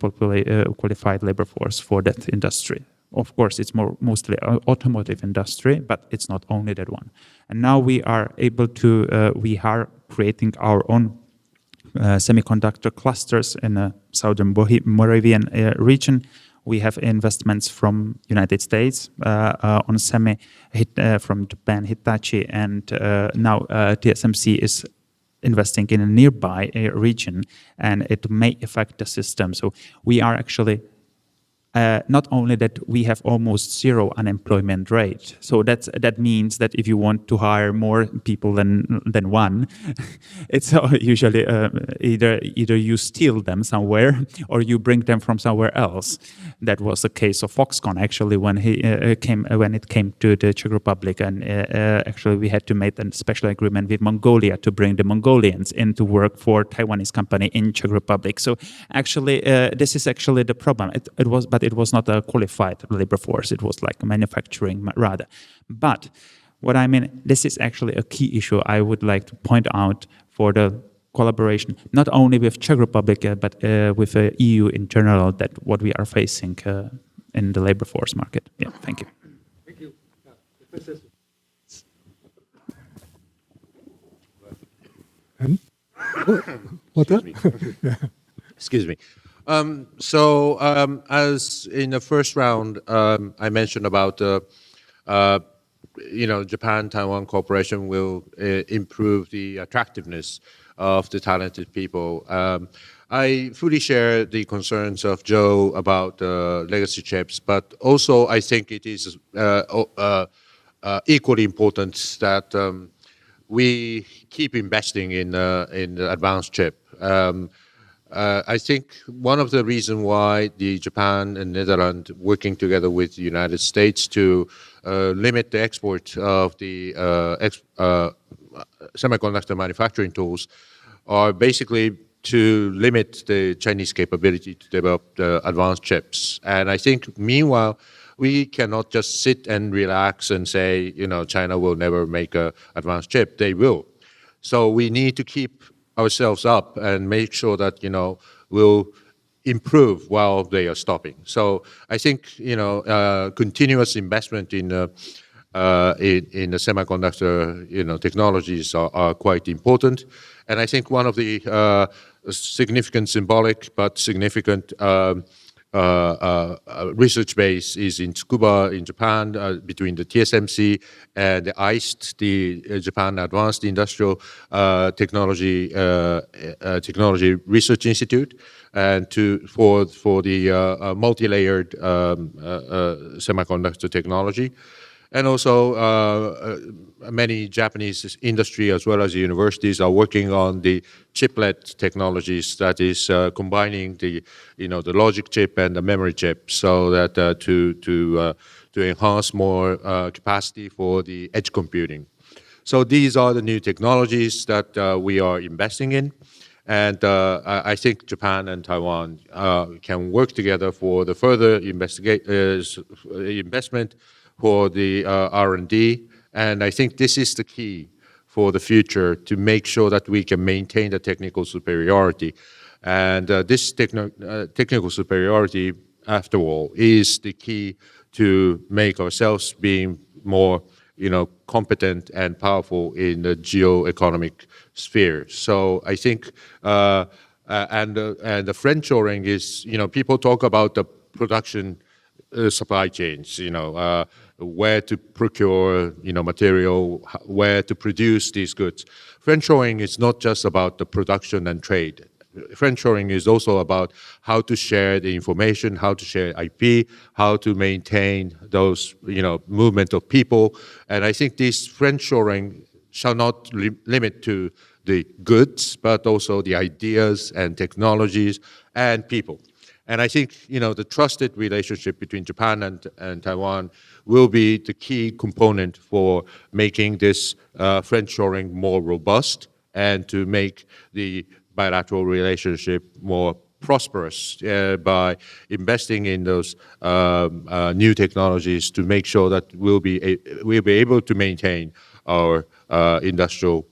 D: labor force for that industry. Of course, it's mostly automotive industry, but it's not only that one. And now we are able to, we are creating our own semiconductor clusters in the southern Moravian region. We have investments from United States on semi, from Japan, Hitachi, and now TSMC is investing in a nearby region, and it may affect the system. So we are actually not only that we have almost zero unemployment rate. So that means that if you want to hire more people than one, it's usually either you steal them somewhere or you bring them from somewhere else. That was the case of Foxconn actually when it came to the Czech Republic, and actually we had to make a special agreement with Mongolia to bring the Mongolians in to work for Taiwanese company in Czech Republic. So actually this is actually the problem. It was not a qualified labor force. It was like manufacturing rather. But what I mean, this is actually a key issue I would like to point out for the collaboration, not only with Czech Republic, but with the EU in general, that what we are facing in the labor force market. Yeah, thank you.
B: Thank you. What?
E: Excuse me. As in the first round, I mentioned about, Japan-Taiwan cooperation will improve the attractiveness of the talented people. I fully share the concerns of Joe about legacy chips, but also I think it is equally important that we keep investing in the advanced chip. I think one of the reasons why the Japan and Netherlands working together with the United States to limit the export of the semiconductor manufacturing tools are basically to limit the Chinese capability to develop the advanced chips. And I think meanwhile, we cannot just sit and relax and say, China will never make an advanced chip. They will. So we need to keep ourselves up and make sure that, we'll improve while they are stopping. So I think, continuous investment in the semiconductor, technologies are quite important. And I think one of the significant symbolic but significant research base is in Tsukuba in Japan, between the TSMC and the ICE, the Japan Advanced Industrial Technology Research Institute, and for the multi-layered semiconductor technology. And also, many Japanese industry as well as the universities are working on the chiplet technologies, that is combining the logic chip and the memory chip, so that to enhance more capacity for the edge computing. So these are the new technologies that we are investing in. And I think Japan and Taiwan can work together for the further investment for the R&D, and I think this is the key for the future to make sure that we can maintain the technical superiority. And this technical superiority, after all, is the key to make ourselves being more, competent and powerful in the geo-economic sphere. So I think, and the friendshoring is, people talk about the production supply chains, where to procure, material, where to produce these goods. Friendshoring is not just about the production and trade. Friendshoring is also about how to share the information, how to share IP, how to maintain those, movement of people. And I think this friendshoring shall not limit to the goods, but also the ideas and technologies and people. And I think, the trusted relationship between Japan and Taiwan will be the key component for making this friendshoring more robust and to make the bilateral relationship more prosperous by investing in those new technologies to make sure that we'll be able to maintain our industrial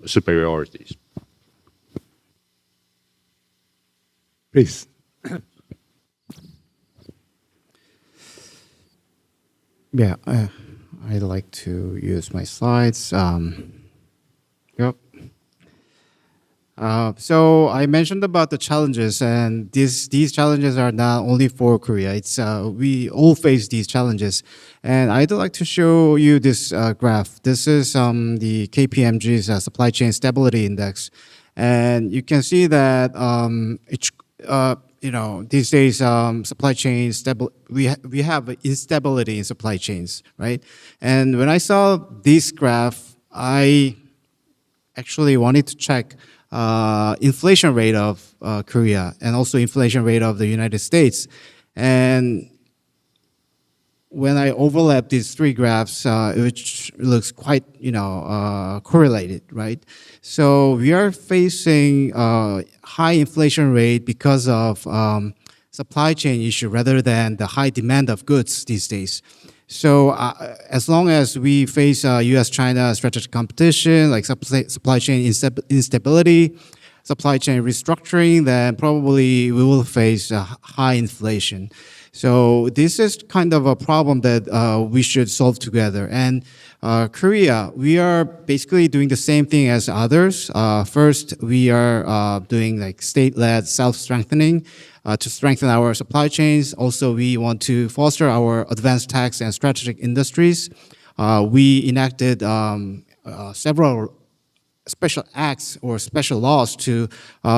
E: superiorities.
B: Please.
F: Yeah, I'd like to use my slides. Yep. So I mentioned about the challenges, and these challenges are not only for Korea. It's we all face these challenges, and I'd like to show you this graph. This is the KPMG's supply chain stability index, and you can see that these days supply chain we have instability in supply chains, right? And when I saw this graph, I actually wanted to check inflation rate of Korea and also inflation rate of the United States. And when I overlap these three graphs, which looks quite, correlated, right? So we are facing high inflation rate because of supply chain issue rather than the high demand of goods these days. So as long as we face U.S.-China strategic competition, like supply chain instability, supply chain restructuring, then probably we will face high inflation. So this is kind of a problem that we should solve together. And Korea, we are basically doing the same thing as others. First, we are doing like state-led self-strengthening to strengthen our supply chains. Also, we want to foster our advanced tech and strategic industries. We enacted several special acts or special laws to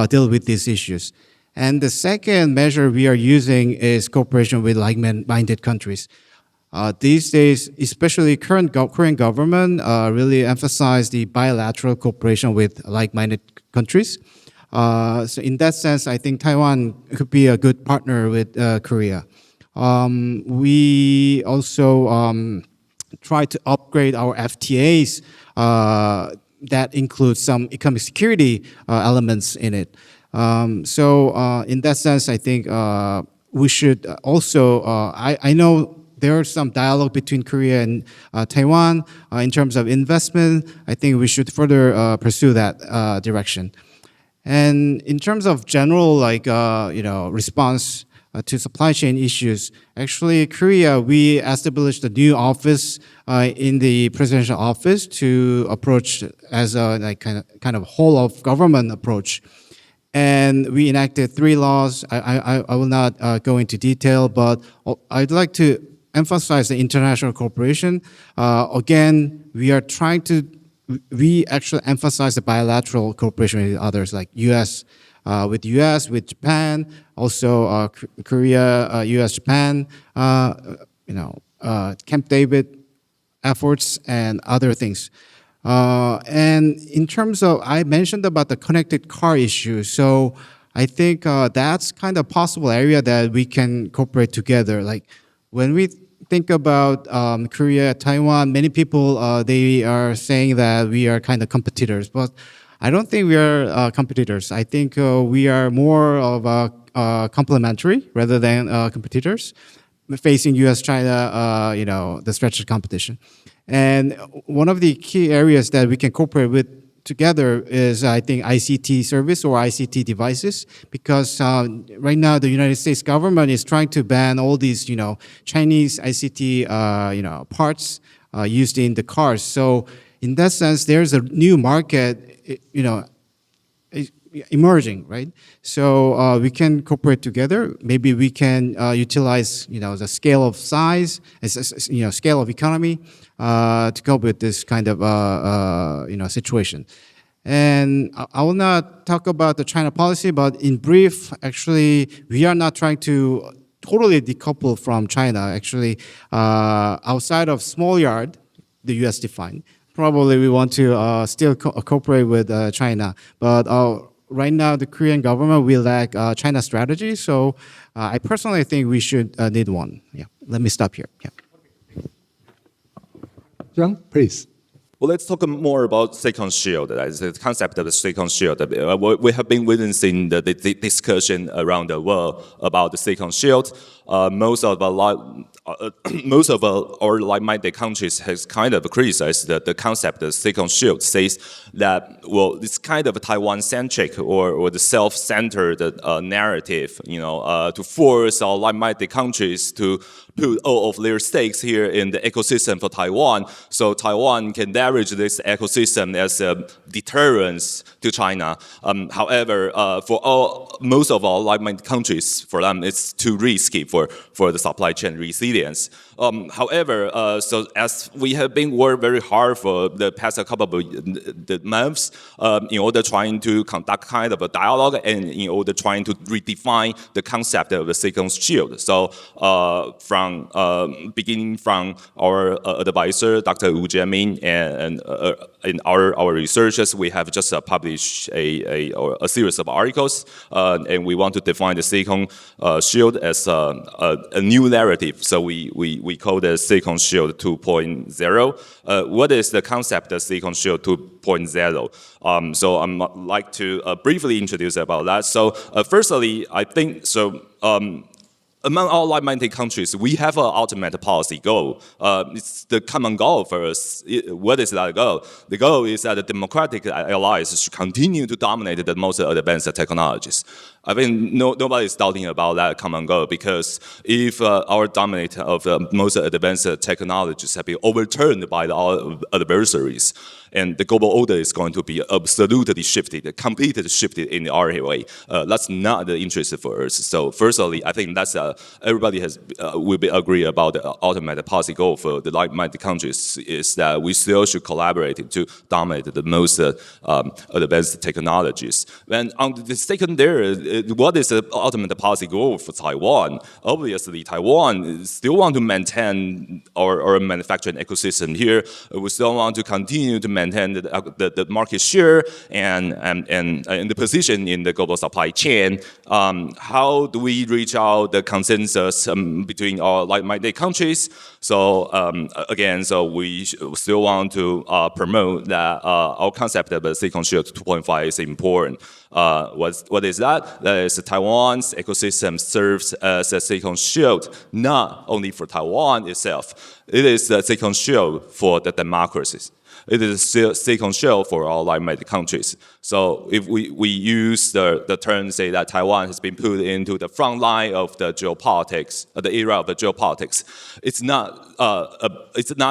F: deal with these issues. And the second measure we are using is cooperation with like-minded countries. These days, especially current Korean government really emphasize the bilateral cooperation with like-minded countries. So in that sense, I think Taiwan could be a good partner with Korea. We also try to upgrade our FTAs that include some economic security elements in it. So in that sense, I think we should also, I know there is some dialogue between Korea and Taiwan in terms of investment. I think we should further pursue that direction. And in terms of general, response to supply chain issues, actually, Korea, we established a new office in the presidential office to approach as a kind of whole of government approach. And we enacted 3 laws. I will not go into detail, but I'd like to emphasize the international cooperation. Again, we actually emphasize the bilateral cooperation with others, like U.S., with Japan, also Korea, U.S., Japan, Camp David efforts and other things. And in terms of, I mentioned about the connected car issue. So I think that's kind of possible area that we can cooperate together. Like when we think about Korea, Taiwan, many people, they are saying that we are kind of competitors, but I don't think we are competitors. I think we are more of complementary rather than competitors, facing U.S., China, the strategic competition. And one of the key areas that we can cooperate with together is, I think, ICT service or ICT devices, because right now the United States government is trying to ban all these, Chinese ICT, parts used in the cars. So in that sense, there's a new market, emerging, right? So we can cooperate together. Maybe we can utilize, the scale of size, scale of economy to cope with this kind of, situation. And I will not talk about the China policy, but in brief, actually, we are not trying to totally decouple from China. Actually, outside of small yard, the U.S. defined, probably we want to still cooperate with China. But right now the Korean government will lack China strategy. So I personally think we should need one. Yeah. Let me stop here. Yeah.
B: John, please.
G: Well, let's talk more about second shield. That's the concept of the second shield. We have been witnessing the discussion around the world about the second shield. Most of our like-minded countries has kind of criticized the concept of second shield, says that, well, it's kind of a Taiwan-centric or the self-centered narrative, to force our like-minded countries to put all of their stakes here in the ecosystem for Taiwan, so Taiwan can leverage this ecosystem as a deterrence to China. However, for most of our like-minded countries, for them, it's too risky for the supply chain resilience. However, so as we have been working very hard for the past couple of months in order trying to conduct kind of a dialogue and in order trying to redefine the concept of the second shield. So beginning from our advisor, Dr. Wu Jianming, and our researchers, we have just published a series of articles, and we want to define the second shield as a new narrative. So we call it second shield 2.0. What is the concept of second shield 2.0? So I'd like to briefly introduce about that. So firstly, I think so. Among all like-minded countries, we have an ultimate policy goal. It's the common goal for us. What is that goal? The goal is that the democratic allies should continue to dominate the most advanced technologies. I mean, nobody is doubting about that common goal, because if our dominate of the most advanced technologies have been overturned by our adversaries, and the global order is going to be absolutely shifted, completely shifted in our way. That's not the interest for us. So firstly, I think that's everybody will agree about the ultimate policy goal for the like-minded countries is that we still should collaborate to dominate the most advanced technologies. And on the secondary, what is the ultimate policy goal for Taiwan? Obviously, Taiwan still want to maintain our manufacturing ecosystem here. We still want to continue to maintain the market share and the position in the global supply chain. How do we reach out the consensus between our like-minded countries? So again, so we still want to promote that our concept of a second shield 2.5 is important. What is that? That is Taiwan's ecosystem serves as a second shield, not only for Taiwan itself. It is a second shield for the democracies. It is a second shield for all like-minded countries. So if we use the term, say that Taiwan has been put into the front line of the geopolitics, the era of the geopolitics, it's not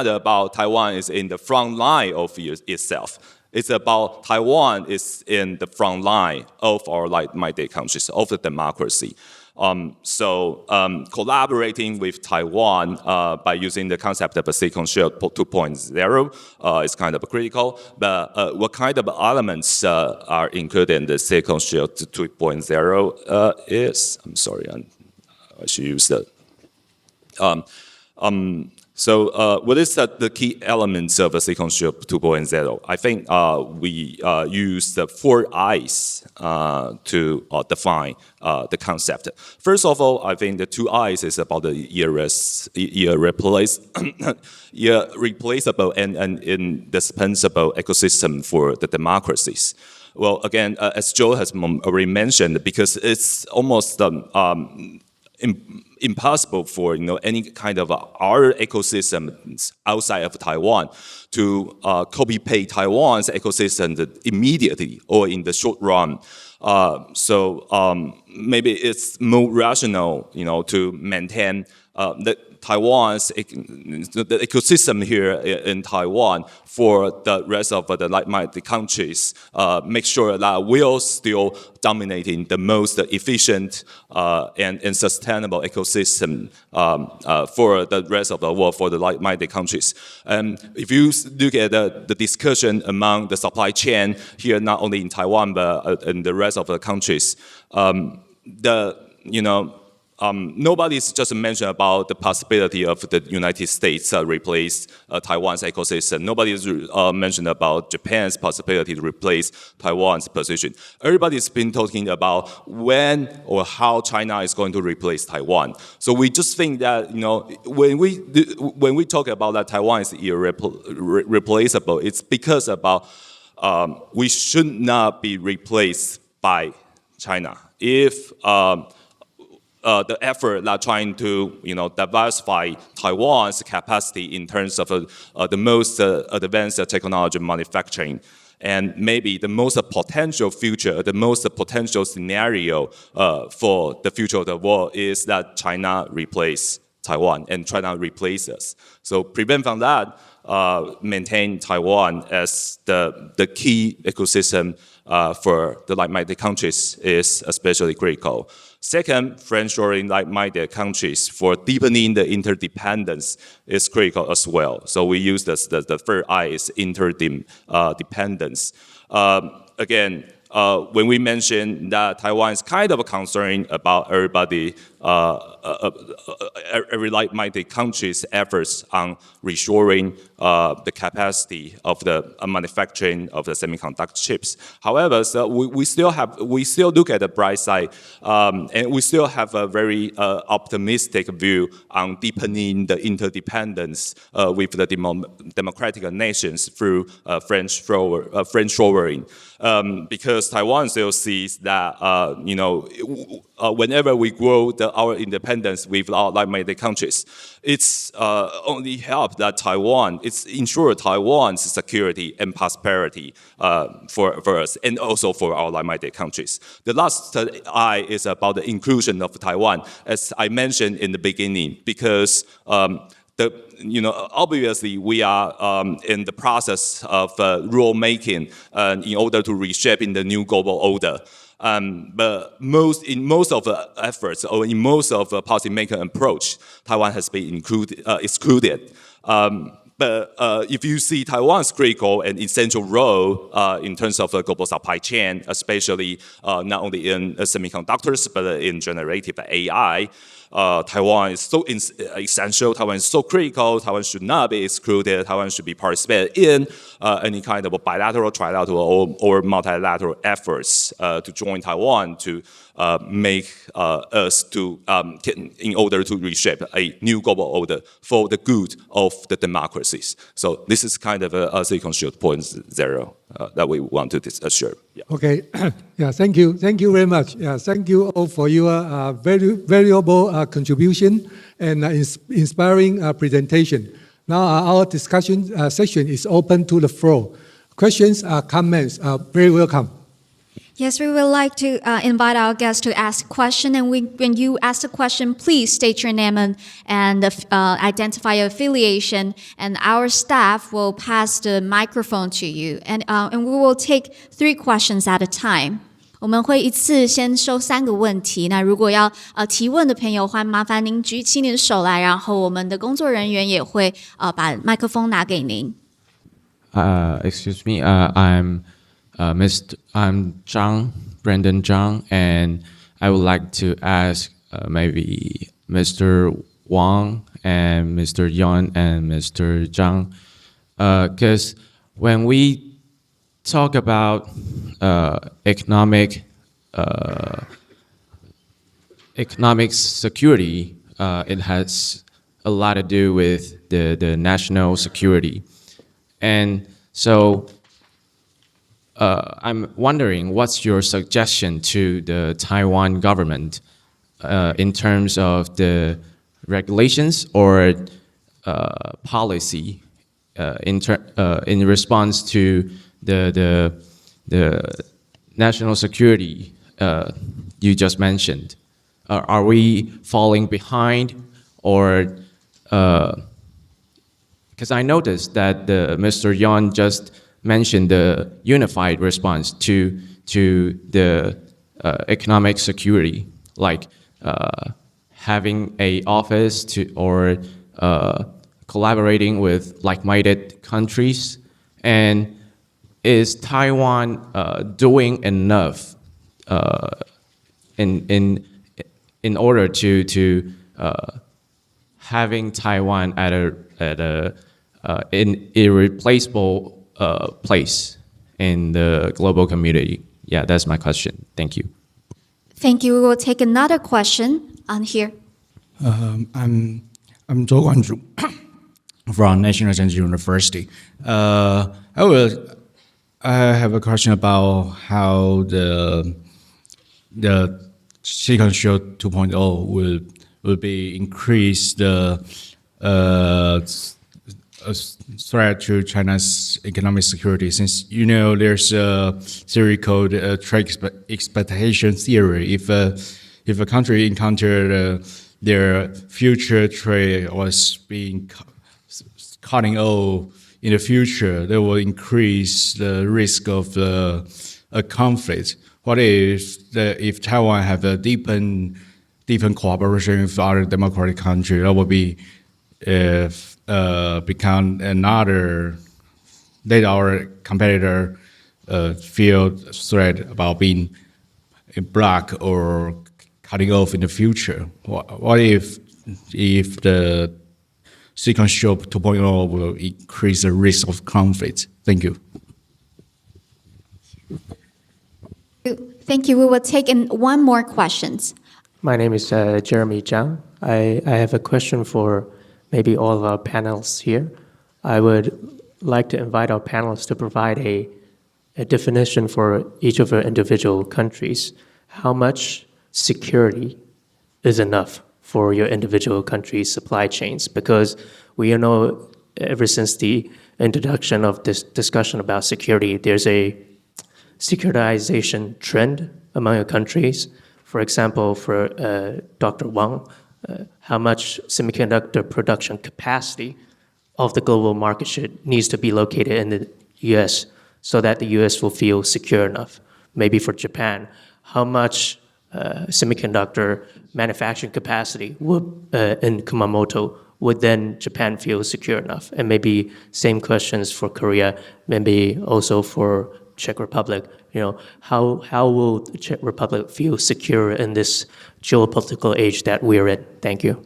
G: about Taiwan is in the front line of itself. It's about Taiwan is in the front line of our like-minded countries, of the democracy. Collaborating with Taiwan by using the concept of a second shield 2.0 is kind of critical. But what kind of elements are included in the second shield 2.0 is? I'm sorry, I should use that. What is the key elements of a second shield 2.0? I think we use the 4 I's to define the concept. First of all, I think the 2 I's is about the irreplaceable and indispensable ecosystem for the democracies. Well, again, as Joe has already mentioned, because it's almost impossible for any kind of our ecosystems outside of Taiwan to copy-paste Taiwan's ecosystem immediately or in the short run. Maybe it's more rational, to maintain the ecosystem here in Taiwan for the rest of the like-minded countries. Make sure that we're still dominating the most efficient and sustainable ecosystem for the rest of the world, for the like-minded countries. If you look at the discussion among the supply chain here, not only in Taiwan but in the rest of the countries, nobody's just mentioned about the possibility of the United States replace Taiwan's ecosystem. Nobody's mentioned about Japan's possibility to replace Taiwan's position. Everybody's been talking about when or how China is going to replace Taiwan. So we just think that, when we talk about that Taiwan is irreplaceable, it's because about we should not be replaced by China. If the effort that trying to diversify Taiwan's capacity in terms of the most advanced technology manufacturing, and maybe the most potential future, the most potential scenario for the future of the world is that China replace Taiwan and China replace us. So prevent from that, maintain Taiwan as the key ecosystem for the like-minded countries is especially critical. Second, friendshoring like-minded countries for deepening the interdependence is critical as well. So we use the third I is interdependence. Again, when we mention that Taiwan is kind of concerned about every like-minded country's efforts on reshoring the capacity of the manufacturing of the semiconductor chips. However, so we still look at the bright side, and we still have a very optimistic view on deepening the interdependence with the democratic nations through friendshoring. Because Taiwan still sees that, whenever we grow our independence with our like-minded countries, it's only help that it's ensure Taiwan's security and prosperity for us and also for our like-minded countries. The last I is about the inclusion of Taiwan, as I mentioned in the beginning, because obviously we are in the process of rulemaking in order to reshape in the new global order. But in most of the efforts or in most of the policymaker approach, Taiwan has been excluded. But if you see Taiwan's critical and essential role in terms of the global supply chain, especially not only in semiconductors, but in generative AI, Taiwan is so essential, Taiwan is so critical, Taiwan should not be excluded, Taiwan should be participated in any kind of bilateral, trilateral, or multilateral efforts to join Taiwan to make us in order to reshape a new global order for the good of the democracies. So this is kind of a Silicon Shield 0.0 that we want to assure. Yeah.
B: Okay, yeah, thank you very much. Yeah, thank you all for your very valuable contribution and inspiring presentation. Now our discussion session is open to the floor. Questions, comments are very welcome.
A: Yes, we would like to invite our guests to ask a question. And when you ask the question, please state your name and identify your affiliation. And our staff will pass the microphone to you. And we will take 3 questions at a time. 我们会一次先收3个问题。那如果要提问的朋友，欢迎麻烦您举起你的手来，然后我们的工作人员也会把麦克风拿给您。
H: Excuse me, I'm Brandon Zhang, and I would like to ask maybe Mr. Wang and Mr. Yuan and Mr. Zhang, because when we talk about economic security, it has a lot to do with the national security, and so I'm wondering what's your suggestion to the Taiwan government in terms of the regulations or policy in response to the national security you just mentioned. Are we falling behind, or because I noticed that Mr. Yon just mentioned the unified response to the economic security, like having an office or collaborating with like-minded countries. And is Taiwan doing enough in in order to having Taiwan at a an irreplaceable place in the global community? Yeah, that's my question. Thank you.
A: Thank you. We will take another question on here.
I: I'm Zhou Guanzhu from National Science University. I have a question about how the Silicon Shield 2.0 will be increase the threat to China's economic security, since there's a theory called trade expectation theory. If a country encountered their future trade was being cutting off in the future, they will increase the risk of a conflict. What if Taiwan have a deepen cooperation with other democratic countries? That would be become another, let our competitor feel threat about being blocked or cutting off in the future. What if the Silicon Shield 2.0 will increase the risk of conflict? Thank you.
A: Thank you. We will take in one more questions.
J: My name is Jeremy Zhang. I have a question for maybe all of our panelists here. I would like to invite our panelists to provide a definition for each of our individual countries. How much security is enough for your individual country's supply chains? Because we know ever since the introduction of this discussion about security, there's a securitization trend among your countries. For example, for Dr. Wang, how much semiconductor production capacity of the global market needs to be located in the U.S. so that the U.S. will feel secure enough. Maybe for Japan, how much semiconductor manufacturing capacity in Kumamoto would then Japan feel secure enough? And maybe same questions for Korea, maybe also for Czech Republic. How will the Czech Republic feel secure in this geopolitical age that we're in? Thank you.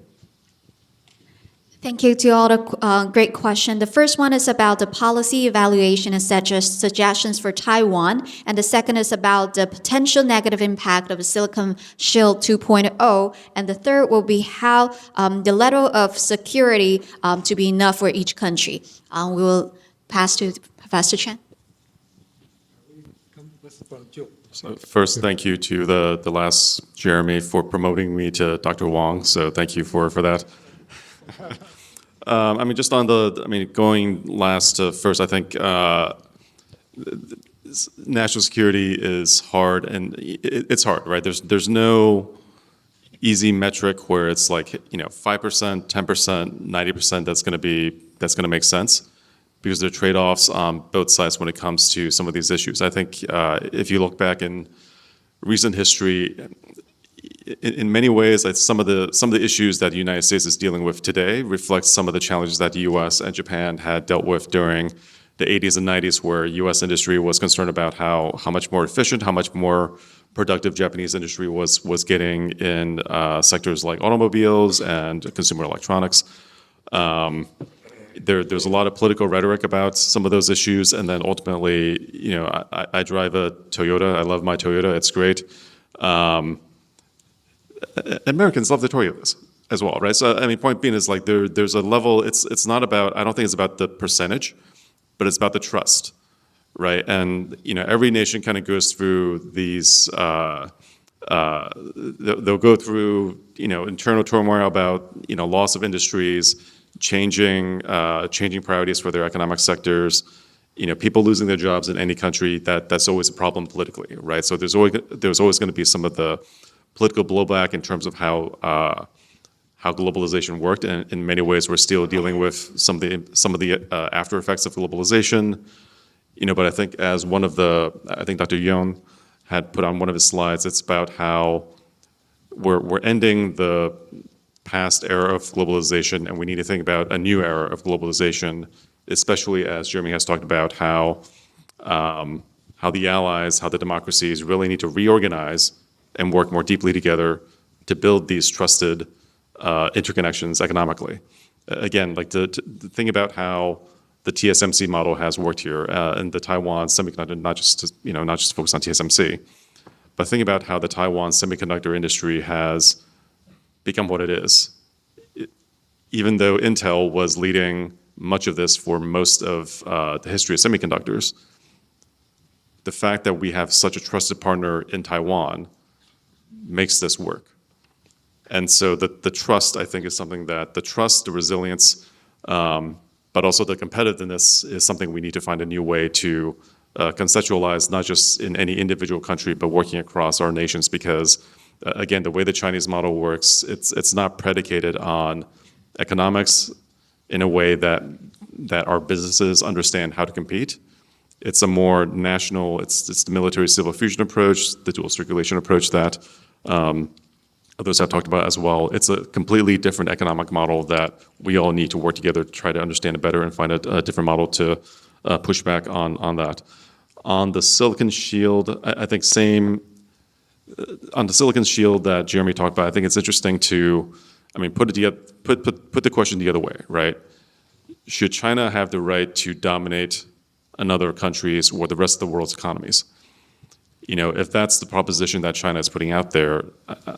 A: Thank you to all the great questions. The first one is about the policy evaluation and suggestions for Taiwan. And the second is about the potential negative impact of Silicon Shield 2.0. And the third will be how the level of security to be enough for each country. We will pass to Professor Chen.
C: So first, thank you to the last Jeremy for promoting me to Dr. Wang. So thank you for that. Just on going last to first, I think national security is hard, and it's hard, right? There's no easy metric where it's like 5%, 10%, 90% that's going to make sense, because there are trade-offs on both sides when it comes to some of these issues. I think if you look back in recent history, in many ways, some of the issues that the United States is dealing with today reflect some of the challenges that the U.S. and Japan had dealt with during the 80s and 90s, where U.S. industry was concerned about how much more efficient, how much more productive Japanese industry was getting in sectors like automobiles and consumer electronics. There's a lot of political rhetoric about some of those issues, and then ultimately, I drive a Toyota. I love my Toyota. It's great. Americans love the Toyotas as well, right? So, point being is like there's a level. It's not about. I don't think it's about the percentage, but it's about the trust, right? And every nation kind of goes through these. They'll go through internal turmoil about loss of industries, changing priorities for their economic sectors, people losing their jobs in any country. That's always a problem politically, right? So there's always going to be some of the political blowback in terms of how globalization worked, and in many ways we're still dealing with some of the after effects of globalization. But I think as I think Dr. Yon had put on one of his slides, it's about how we're ending the past era of globalization, and we need to think about a new era of globalization, especially as Jeremy has talked about how the allies, how the democracies really need to reorganize and work more deeply together to build these trusted interconnections economically. Again, like to think about how the TSMC model has worked here and the Taiwan semiconductor, not just focused on TSMC, but think about how the Taiwan semiconductor industry has become what it is. Even though Intel was leading much of this for most of the history of semiconductors, the fact that we have such a trusted partner in Taiwan makes this work. And so the trust, I think, is something that the trust, the resilience, but also the competitiveness is something we need to find a new way to conceptualize, not just in any individual country, but working across our nations. Because, again, the way the Chinese model works, it's not predicated on economics in a way that our businesses understand how to compete. It's a more national, it's the military-civil fusion approach, the dual circulation approach that others have talked about as well. It's a completely different economic model that we all need to work together to try to understand it better and find a different model to push back on that. On the silicon shield, I think on the silicon shield that Jeremy talked about, I think it's interesting to, put the question the other way, right? Should China have the right to dominate another country's or the rest of the world's economies? If that's the proposition that China is putting out there,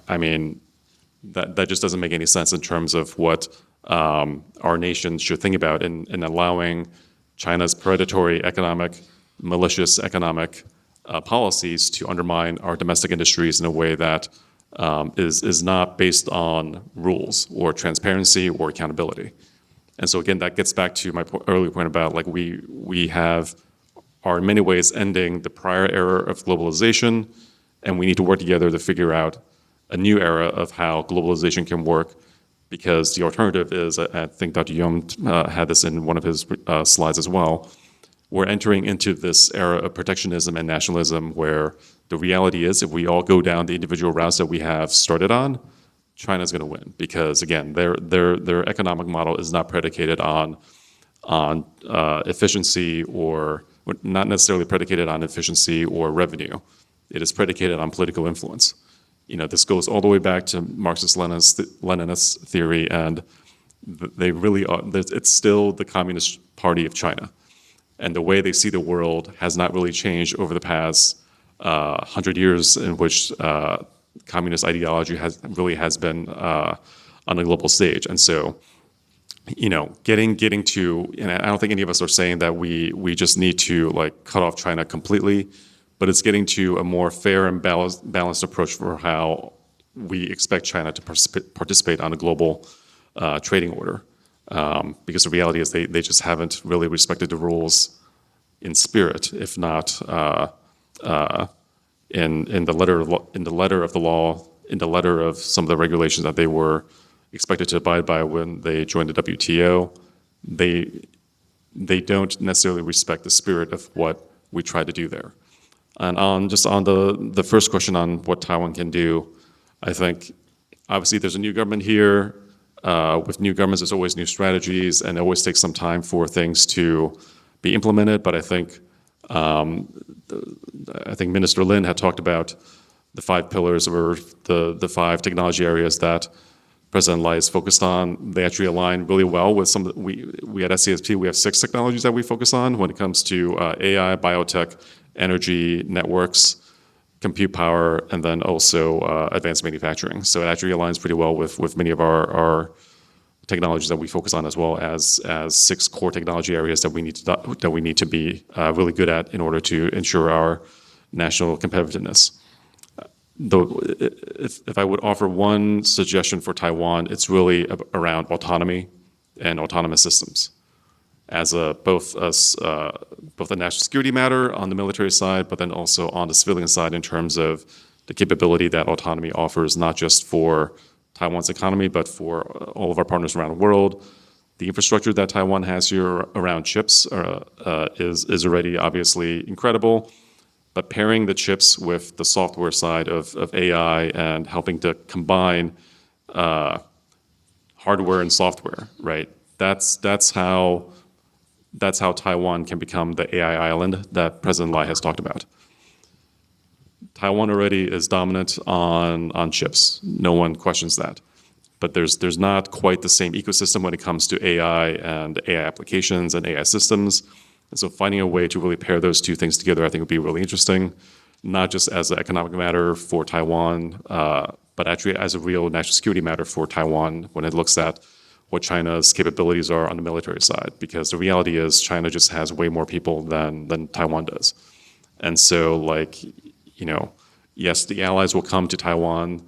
C: that just doesn't make any sense in terms of what our nation should think about in allowing China's predatory economic, malicious economic policies to undermine our domestic industries in a way that is not based on rules or transparency or accountability. And so again, that gets back to my earlier point about like we are in many ways ending the prior era of globalization, and we need to work together to figure out a new era of how globalization can work, because the alternative is, I think Dr. Yom had this in one of his slides as well, we're entering into this era of protectionism and nationalism where the reality is if we all go down the individual routes that we have started on, China's going to win, because again, their economic model is not predicated on efficiency or not necessarily predicated on efficiency or revenue. It is predicated on political influence. This goes all the way back to Marxist-Leninist theory, and they really are. It's still the Communist Party of China, and the way they see the world has not really changed over the past 100 years, in which communist ideology has been on a global stage. And so, getting to, and I don't think any of us are saying that we just need to like cut off China completely, but it's getting to a more fair and balanced approach for how we expect China to participate on a global trading order. Because the reality is they just haven't really respected the rules in spirit, if not in the letter of the law, in the letter of some of the regulations that they were expected to abide by when they joined the WTO. They don't necessarily respect the spirit of what we try to do there. And on the first question on what Taiwan can do, I think obviously there's a new government here. With new governments, there's always new strategies, and it always takes some time for things to be implemented. But I think Minister Lin had talked about the 5 pillars or the 5 technology areas that President Lai is focused on. They actually align really well with some. We at SCSP, we have 6 technologies that we focus on when it comes to AI, biotech, energy, networks, compute power, and then also advanced manufacturing. So it actually aligns pretty well with many of our technologies that we focus on, as well as 6 core technology areas that we need to be really good at in order to ensure our national competitiveness. Though, if I would offer one suggestion for Taiwan, it's really around autonomy and autonomous systems, as both a national security matter on the military side, but then also on the civilian side in terms of the capability that autonomy offers, not just for Taiwan's economy, but for all of our partners around the world. The infrastructure that Taiwan has here around chips is already obviously incredible, but pairing the chips with the software side of AI and helping to combine hardware and software, right? That's how Taiwan can become the AI island that President Lai has talked about. Taiwan already is dominant on chips. No one questions that. But there's not quite the same ecosystem when it comes to AI and AI applications and AI systems. And so finding a way to really pair those two things together, I think, would be really interesting, not just as an economic matter for Taiwan, but actually as a real national security matter for Taiwan when it looks at what China's capabilities are on the military side. Because the reality is China just has way more people than Taiwan does. And so, like, you know, yes, the allies will come to Taiwan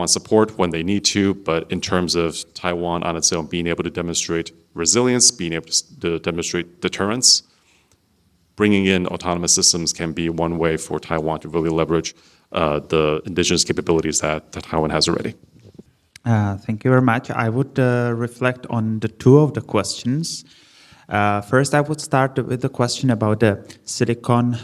C: support when they need to, but in terms of Taiwan on its own being able to demonstrate resilience, being able to demonstrate deterrence, bringing in autonomous systems can be one way for Taiwan to really leverage the indigenous capabilities that Taiwan has already.
D: Thank you very much. I would reflect on the two of the questions. First, I would start with the question about the silicon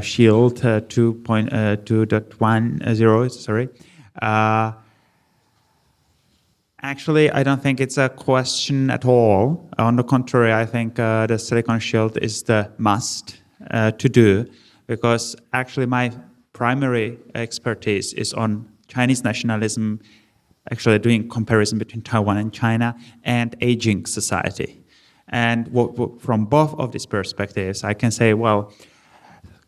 D: shield 2.2.10. Sorry. Actually, I don't think it's a question at all. On the contrary, I think the silicon shield is the must to do, because actually my primary expertise is on Chinese nationalism, actually doing comparison between Taiwan and China, and aging society. And from both of these perspectives, I can say, well,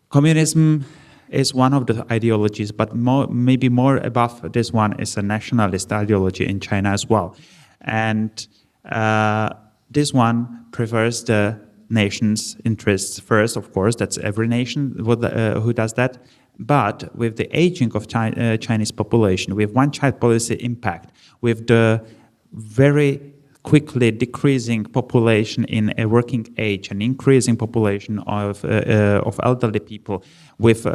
D: communism is one of the ideologies, but maybe more above this one is a nationalist ideology in China as well. And this one prefers the nation's interests first, of course, that's every nation who does that. But with the aging of Chinese population, with one-child policy impact, with the very quickly decreasing population in a working age, an increasing population of elderly people, with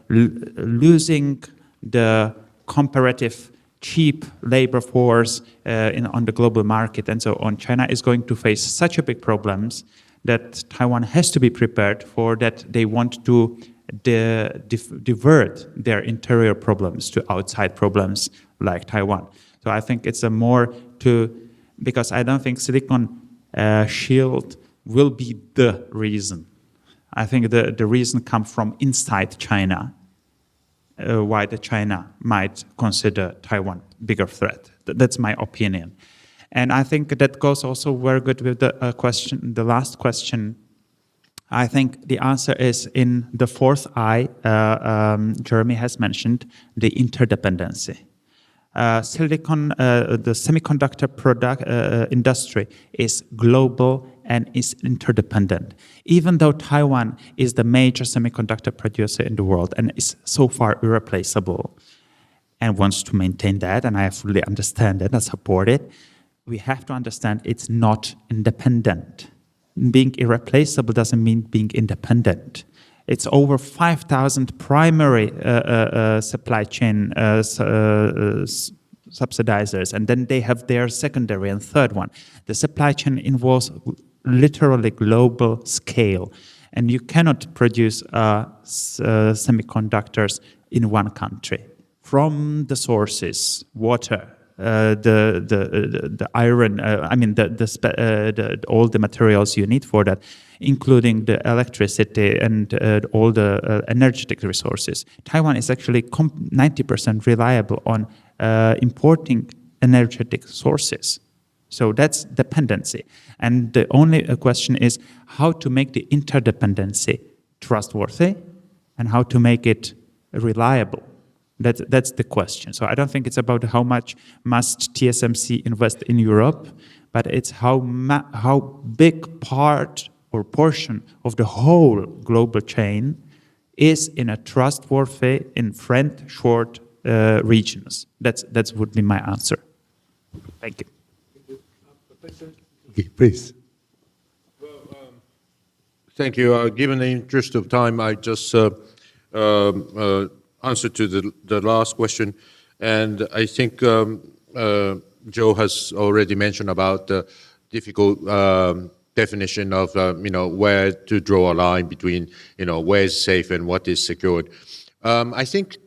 D: losing the comparative cheap labor force on the global market and so on, China is going to face such a big problems that Taiwan has to be prepared for that. They want to divert their interior problems to outside problems like Taiwan. So I think it's a more because I don't think silicon shield will be the reason. I think the reason comes from inside China, why China might consider Taiwan bigger threat. That's my opinion. And I think that goes also very good with the the last question. I think the answer is in the fourth I, Jeremy has mentioned, the interdependency. The semiconductor product industry is global and is interdependent. Even though Taiwan is the major semiconductor producer in the world and is so far irreplaceable and wants to maintain that, and I fully understand it and support it, we have to understand it's not independent. Being irreplaceable doesn't mean being independent. It's over 5,000 primary supply chain subsidizers, and then they have their secondary and third one. The supply chain involves literally global scale, and you cannot produce semiconductors in one country. From the sources, water, the iron, all the materials you need for that, including the electricity and all the energetic resources. Taiwan is actually 90% reliable on importing energetic sources. So that's dependency. And the only question is how to make the interdependency trustworthy and how to make it reliable. That's the question. So I don't think it's about how much must TSMC invest in Europe, but it's how big part or portion of the whole global chain is in a trustworthy, in friend-short regions. That would be my answer. Thank you.
B: Okay, please.
E: Well, thank you. Given the interest of time, I just answer to the last question, and I think Joe has already mentioned about the difficult definition of where to draw a line between where is safe and what is secured. I think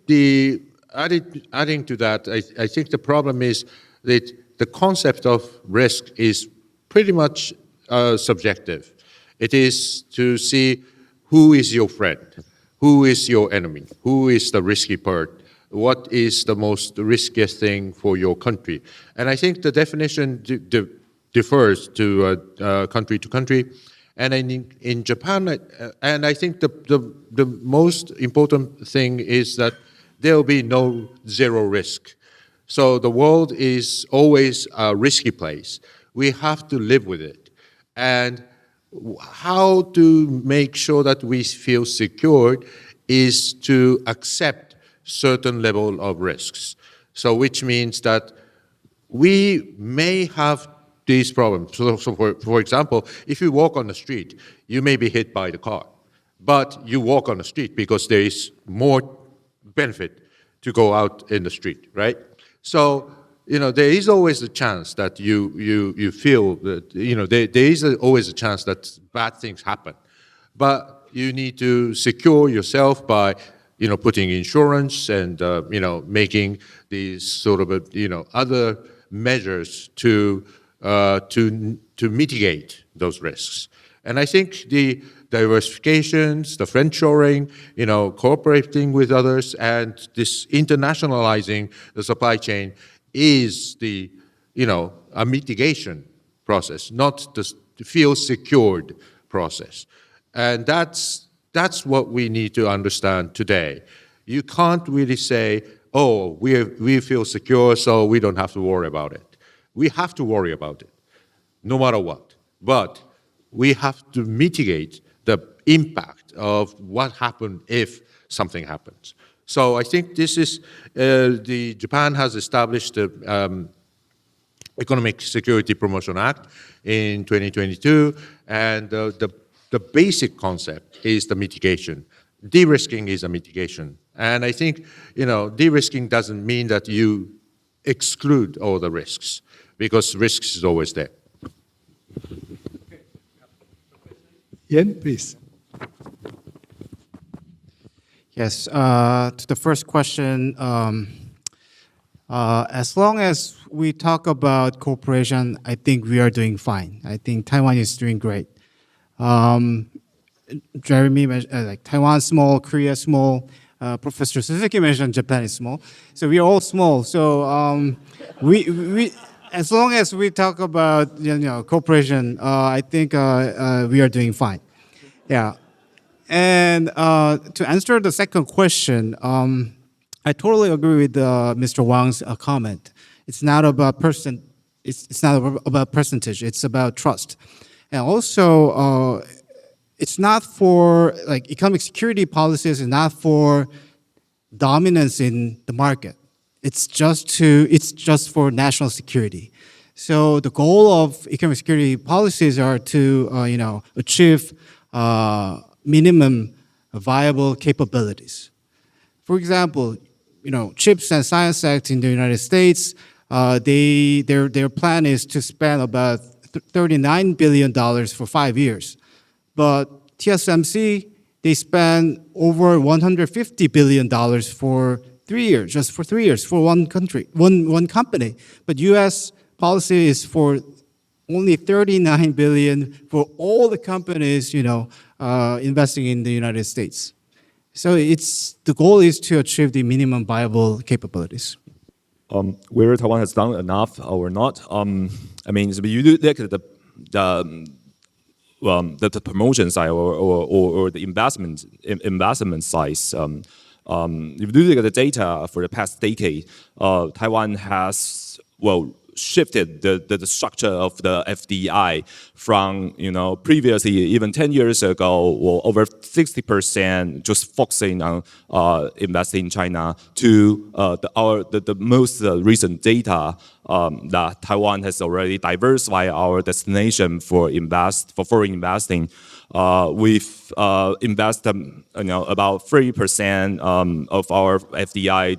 E: adding to that, I think the problem is that the concept of risk is pretty much subjective. It is to see who is your friend? Who is your enemy? Who is the risky part? What is the most riskiest thing for your country? And I think the definition differs to country. And in Japan, and I think the most important thing is that there will be no zero risk. So the world is always a risky place. We have to live with it. And how to make sure that we feel secured is to accept certain level of risks. So which means that we may have these problems. So for example, if you walk on the street, you may be hit by the car. But you walk on the street because there is more benefit to go out in the street, right? So, there is always a chance that you feel that, there is always a chance that bad things happen. But you need to secure yourself by, putting insurance and, making these sort of, other measures to mitigate those risks. And I think the diversifications, the friendshoring, cooperating with others, and this internationalizing the supply chain is a mitigation process, not the feel secured process. And that's what we need to understand today. You can't really say, oh, we feel secure, so we don't have to worry about it. We have to worry about it, no matter what. But we have to mitigate the impact of what happened if something happens. So I think this is, Japan has established the Economic Security Promotion Act in 2022, and the basic concept is the mitigation. De-risking is a mitigation. And I think, de-risking doesn't mean that you exclude all the risks, because risks is always there.
B: Yen, please.
F: Yes, to the first question, as long as we talk about cooperation, I think we are doing fine. I think Taiwan is doing great. Jeremy mentioned like Taiwan small, Korea small. Professor Suzuki mentioned Japan is small. So we are all small. So we as long as we talk about cooperation, I think we are doing fine. Yeah. And to answer the second question, I totally agree with Mr. Wang's comment. It's not about it's not about percentage. It's about trust, and also it's not for like economic security policies. Is not for dominance in the market. It's just for national security. So the goal of economic security policies are to achieve minimum viable capabilities. For example, CHIPS and Science Act in the United States, their plan is to spend about $39 billion for 5 years. But TSMC, they spend over $150 billion for 3 years, just for 3 years, for one country, one company. But U.S. policy is for only $39 billion for all the companies, investing in the United States. So the goal is to achieve the minimum viable capabilities.
G: Whether Taiwan has done enough or not, if you look at the promotion side or the investment size, if you look at the data for the past decade, Taiwan has shifted the structure of the FDI from previously even 10 years ago over 60% just focusing on investing in China to the most recent data that Taiwan has already diversified our destination for foreign investing. We've invested about 30% of our FDI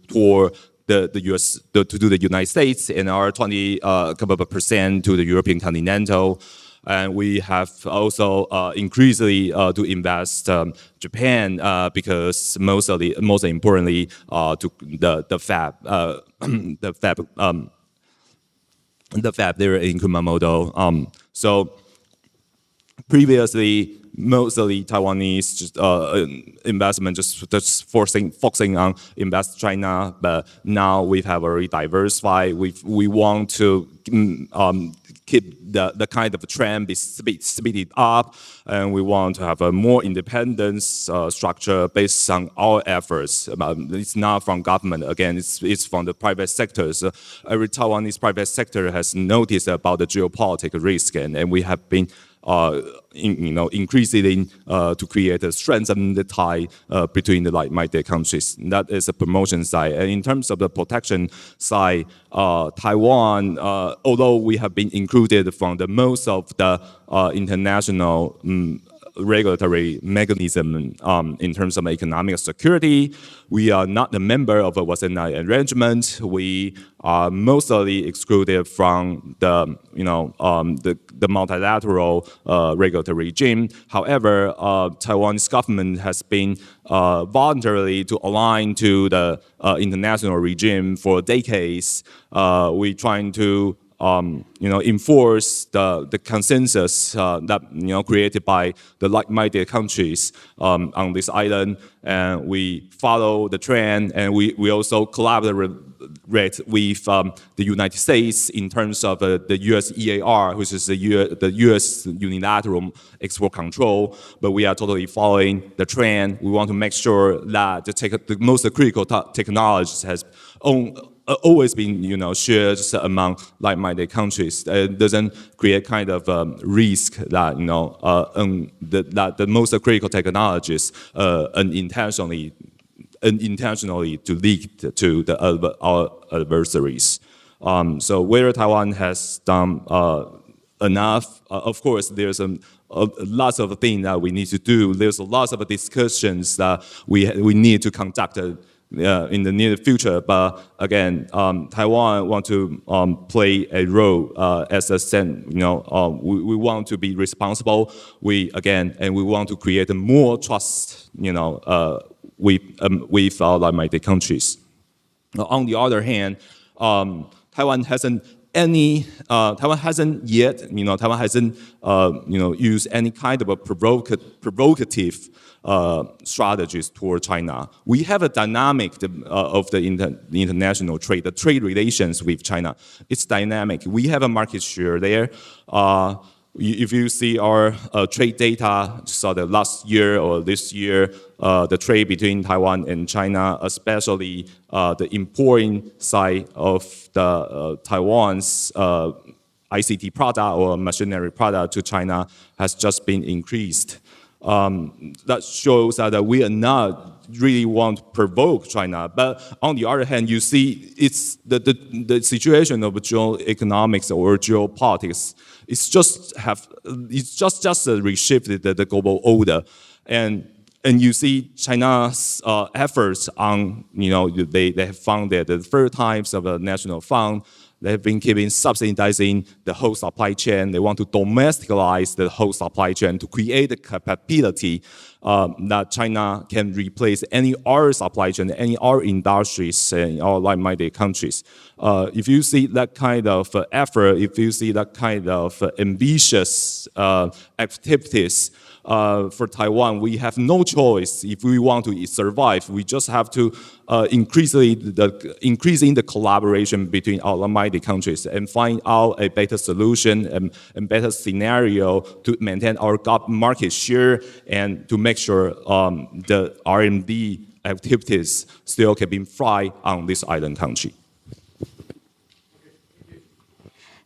G: toward the US to do the United States, and our 20% to the European continental, and we have also increasingly to invest Japan because most importantly to the fab there in Kumamoto. So Previously, mostly Taiwanese investment just focusing on invest China, but now we have already diversified. We want to keep the kind of trend speed it up, and we want to have a more independent structure based on our efforts. It's not from government. Again, it's from the private sectors. Every Taiwanese private sector has noticed about the geopolitical risk, and we have been increasingly to create a strengthened tie between the like-minded countries. That is the promotion side. And in terms of the protection side, Taiwan, although we have been included from the most of the international regulatory mechanism in terms of economic security, we are not a member of a Wassenaar arrangement. We are mostly excluded from the multilateral regulatory regime. However, Taiwan's government has been voluntarily to align to the international regime for decades. We're trying to enforce the consensus that created by the like-minded countries on this island, and we follow the trend, and we also collaborate with the United States in terms of the U.S. EAR, which is the U.S. unilateral export control. But we are totally following the trend. We want to make sure that the most critical technologies has always been shared among like-minded countries. It doesn't create kind of risk that that the most critical technologies unintentionally to leak to our adversaries. So whether Taiwan has done enough, of course, there's lots of things that we need to do. There's lots of discussions that we need to conduct in the near future. But again, Taiwan want to play a role as a we want to be responsible. We want to create more trust, with our like-minded countries. On the other hand, Taiwan hasn't yet used any kind of a provocative strategies toward China. We have a dynamic of the international trade, the trade relations with China. It's dynamic. We have a market share there. If you see our trade data, so the last year or this year, the trade between Taiwan and China, especially the importing side of the Taiwan's ICT product or machinery product to China has just been increased. That shows that we are not really want to provoke China. But on the other hand, you see it's the situation of geoeconomics or geopolitics. It's just reshifted the global order, and you see China's efforts on they have founded the third types of a national fund. They have been keeping subsidizing the whole supply chain. They want to domesticize the whole supply chain to create the capability that China can replace any other supply chain, any other industries in our like-minded countries. If you see that kind of effort, if you see that kind of ambitious activities for Taiwan, we have no choice. If we want to survive, we just have to increasing the collaboration between our like-minded countries and find out a better solution and better scenario to maintain our market share and to make sure the R&D activities still can be fly on this island country.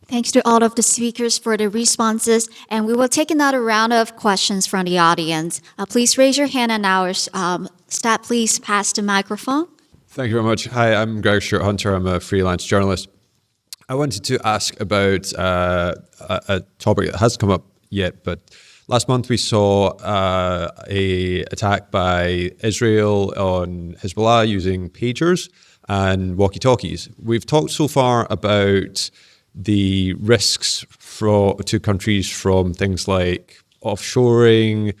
A: Thanks to all of the speakers for the responses, and we will take another round of questions from the audience. Please raise your hand, and our staff, please pass the microphone.
K: Thank you very much. Hi, I'm Greg Short-Hunter. I'm a freelance journalist. I wanted to ask about a topic that hasn't come up yet, but last month we saw a attack by Israel on Hezbollah using pagers and walkie-talkies. We've talked so far about the risks to countries from things like offshoring,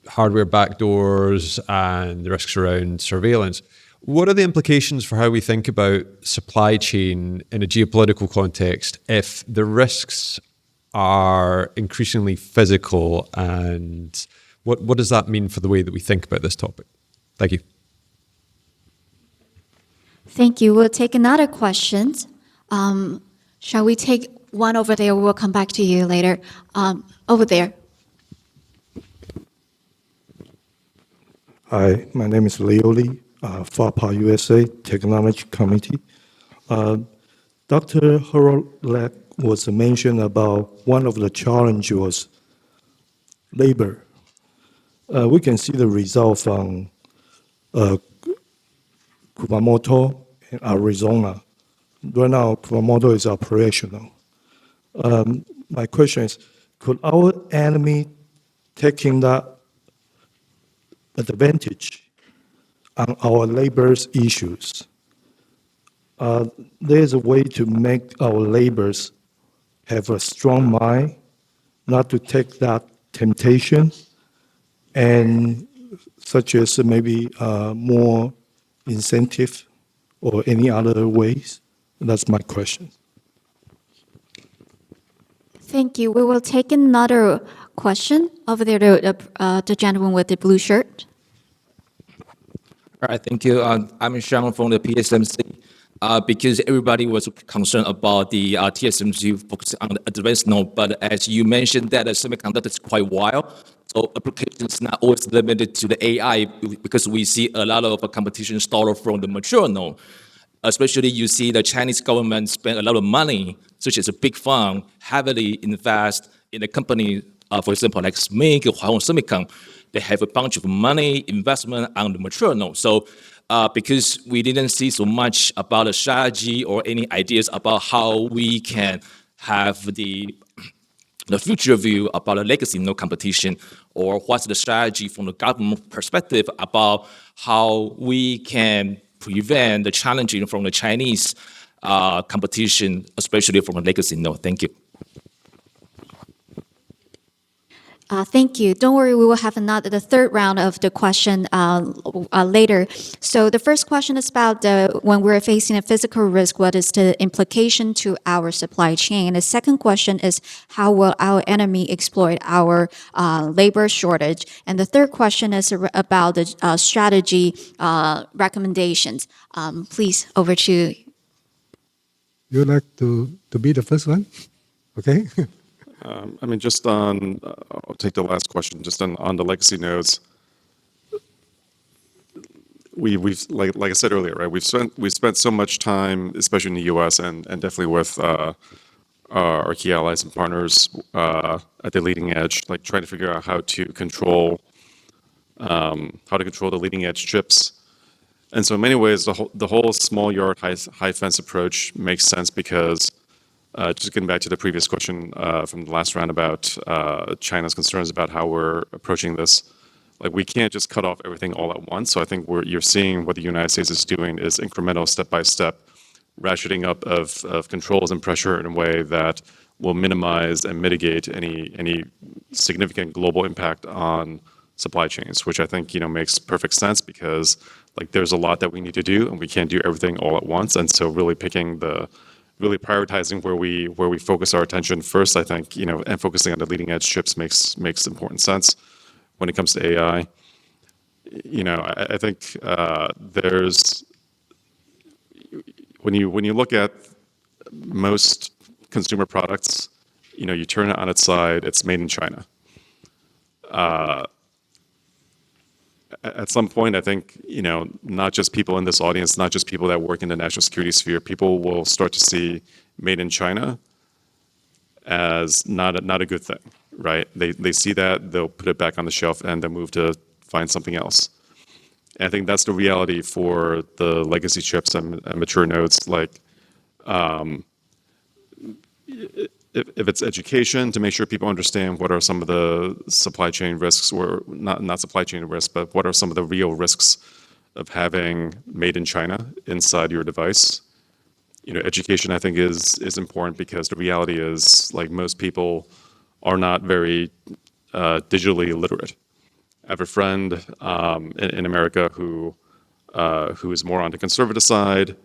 K: hardware backdoors, and the risks around surveillance. What are the implications for how we think about supply chain in a geopolitical context if the risks are increasingly physical, and what does that mean for the way that we think about this topic? Thank you.
A: Thank you. We'll take another question. Shall we take one over there? We'll come back to you later. Over there.
L: Hi, my name is Leo Lee, FAPA USA Technology Committee. Dr. Horolak was mentioned about one of the challenges was labor. We can see the result from Kumamoto in Arizona. Right now, Kumamoto is operational. My question is, could our enemy taking that advantage on our labor's issues? There's a way to make our laborers have a strong mind, not to take that temptation, and such as maybe more incentive or any other ways? That's my question.
A: Thank you. We will take another question over there to the gentleman with the blue shirt.
M: All right, thank you. I'm Sean from the PSMC. Because everybody was concerned about the TSMC focusing on the advanced node, but as you mentioned that the semiconductor is quite wild, so applications not always limited to the AI because we see a lot of competition started from the mature node. Especially you see the Chinese government spend a lot of money, such as a big fund, heavily invest in a company, for example, like SMIC or Huawei Semicon. They have a bunch of money investment on the mature node. So because we didn't see so much about a strategy or any ideas about how we can have the future view about a legacy node competition, or what's the strategy from the government perspective about how we can prevent the challenging from the Chinese competition, especially from a legacy node. Thank you.
A: Thank you. Don't worry, we will have the third round of the question later. So the first question is about when we're facing a physical risk, what is the implication to our supply chain? The second question is how will our enemy exploit our labor shortage? And the third question is about the strategy recommendations. Please, over to you.
B: You'd like to be the first one? Okay.
C: I mean, just on, I'll take the last question, just on the legacy nodes. We've like I said earlier, right? We've spent so much time, especially in the U.S. and definitely with our key allies and partners at the leading edge, like trying to figure out how to control the leading edge chips. And so in many ways, the whole small yard, high fence approach makes sense because just getting back to the previous question from the last round about China's concerns about how we're approaching this, like we can't just cut off everything all at once. So I think you're seeing what the United States is doing is incremental, step-by-step ratcheting up of controls and pressure in a way that will minimize and mitigate any significant global impact on supply chains, which I think makes perfect sense because like there's a lot that we need to do and we can't do everything all at once. And so really prioritizing where we focus our attention first, I think, and focusing on the leading edge chips makes important sense when it comes to AI. I think there's when you look at most consumer products, you turn it on its side, it's made in China. At some point, I think, not just people in this audience, not just people that work in the national security sphere, people will start to see made in China as not a good thing, right? They see that, they'll put it back on the shelf, and they'll move to find something else. And I think that's the reality for the legacy chips and mature nodes. Like, if it's education, to make sure people understand what are some of the supply chain risks, or not supply chain risks, but what are some of the real risks of having made in China inside your device. Education, I think, is important because the reality is, like, most people are not very digitally literate. I have a friend in America who is more on the conservative side.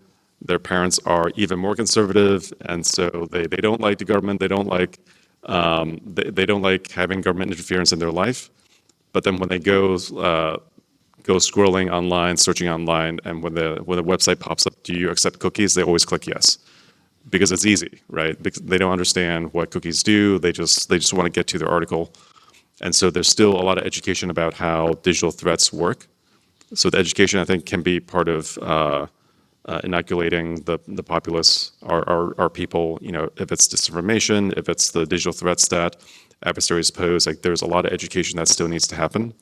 C: Their parents are even more conservative, and so they don't like the government. They don't like They don't like having government interference in their life, but then when they go scrolling online, searching online, and when the website pops up, do you accept cookies? They always click yes, because it's easy, right? Because they don't understand what cookies do. They just want to get to their article, and so there's still a lot of education about how digital threats work. So the education, I think, can be part of inoculating the populace, our people. You know, if it's disinformation, if it's the digital threats that adversaries pose, like there's a lot of education that still needs to happen.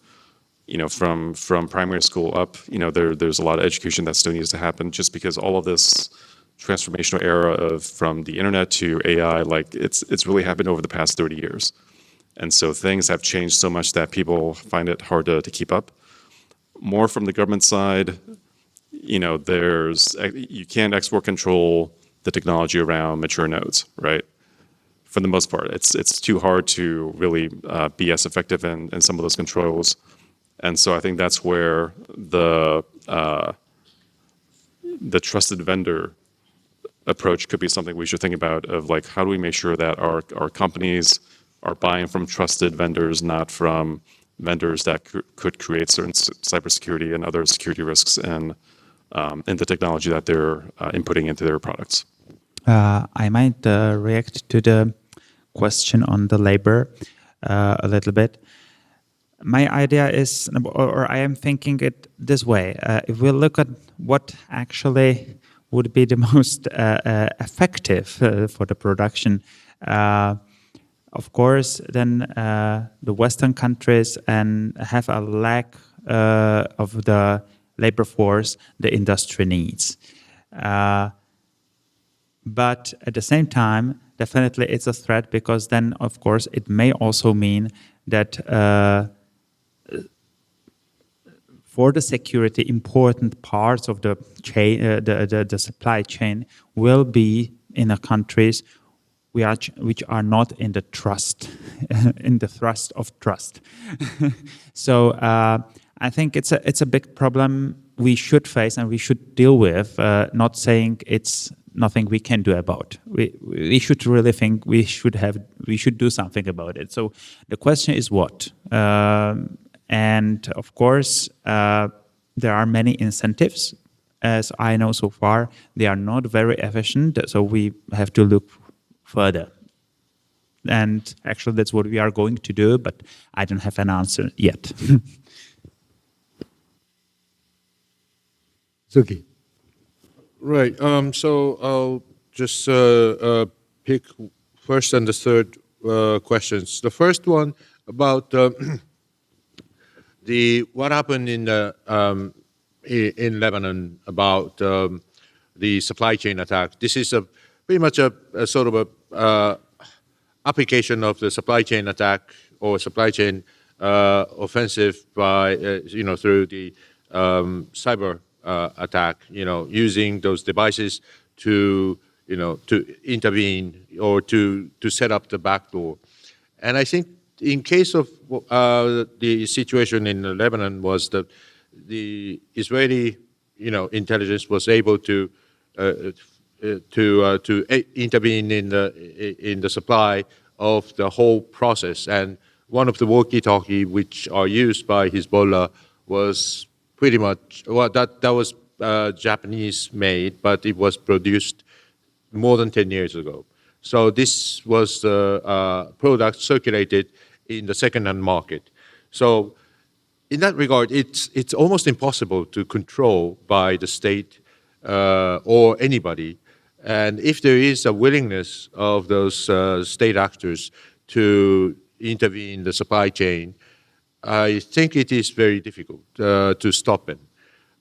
C: You know, from primary school up, you know, there's a lot of education that still needs to happen, just because all of this transformational era of from the internet to AI, like it's really happened over the past 30 years. And so things have changed so much that people find it hard to keep up. More from the government side, you know, you can't export control the technology around mature nodes, right? For the most part, it's too hard to really be as effective in some of those controls. And so I think that's where the trusted vendor approach could be something we should think about, of like, how do we make sure that our companies are buying from trusted vendors, not from vendors that could create certain cybersecurity and other security risks in the technology that they're inputting into their products.
D: I might react to the question on the labor a little bit. My idea is, or I am thinking it this way, if we look at what actually would be the most effective for the production, of course, then the Western countries have a lack of the labor force the industry needs. But at the same time, definitely it's a threat, because then, of course, it may also mean that for the security, important parts of the chain, the supply chain, will be in the countries which are not in the trust, in the thrust of trust. So I think it's a big problem we should face and we should deal with. Not saying it's nothing we can do about. We should really think we should do something about it. So the question is what? And of course, there are many incentives. As I know so far, they are not very efficient, so we have to look further. And actually, that's what we are going to do, but I don't have an answer yet.
B: Suki.
E: Right. So I'll just pick first and the third questions. The first one about what happened in Lebanon about the supply chain attack. This is pretty much a sort of a application of the supply chain attack or supply chain offensive by through the cyber attack. Using those devices to intervene or to set up the backdoor. And I think in case of the situation in Lebanon was that the Israeli intelligence was able to intervene in the supply of the whole process, and one of the walkie-talkie which are used by Hezbollah was pretty much that was Japanese made, but it was produced more than 10 years ago. So this was the product circulated in the second-hand market. So in that regard, it's almost impossible to control by the state or anybody. And if there is a willingness of those state actors to intervene in the supply chain, I think it is very difficult to stop it.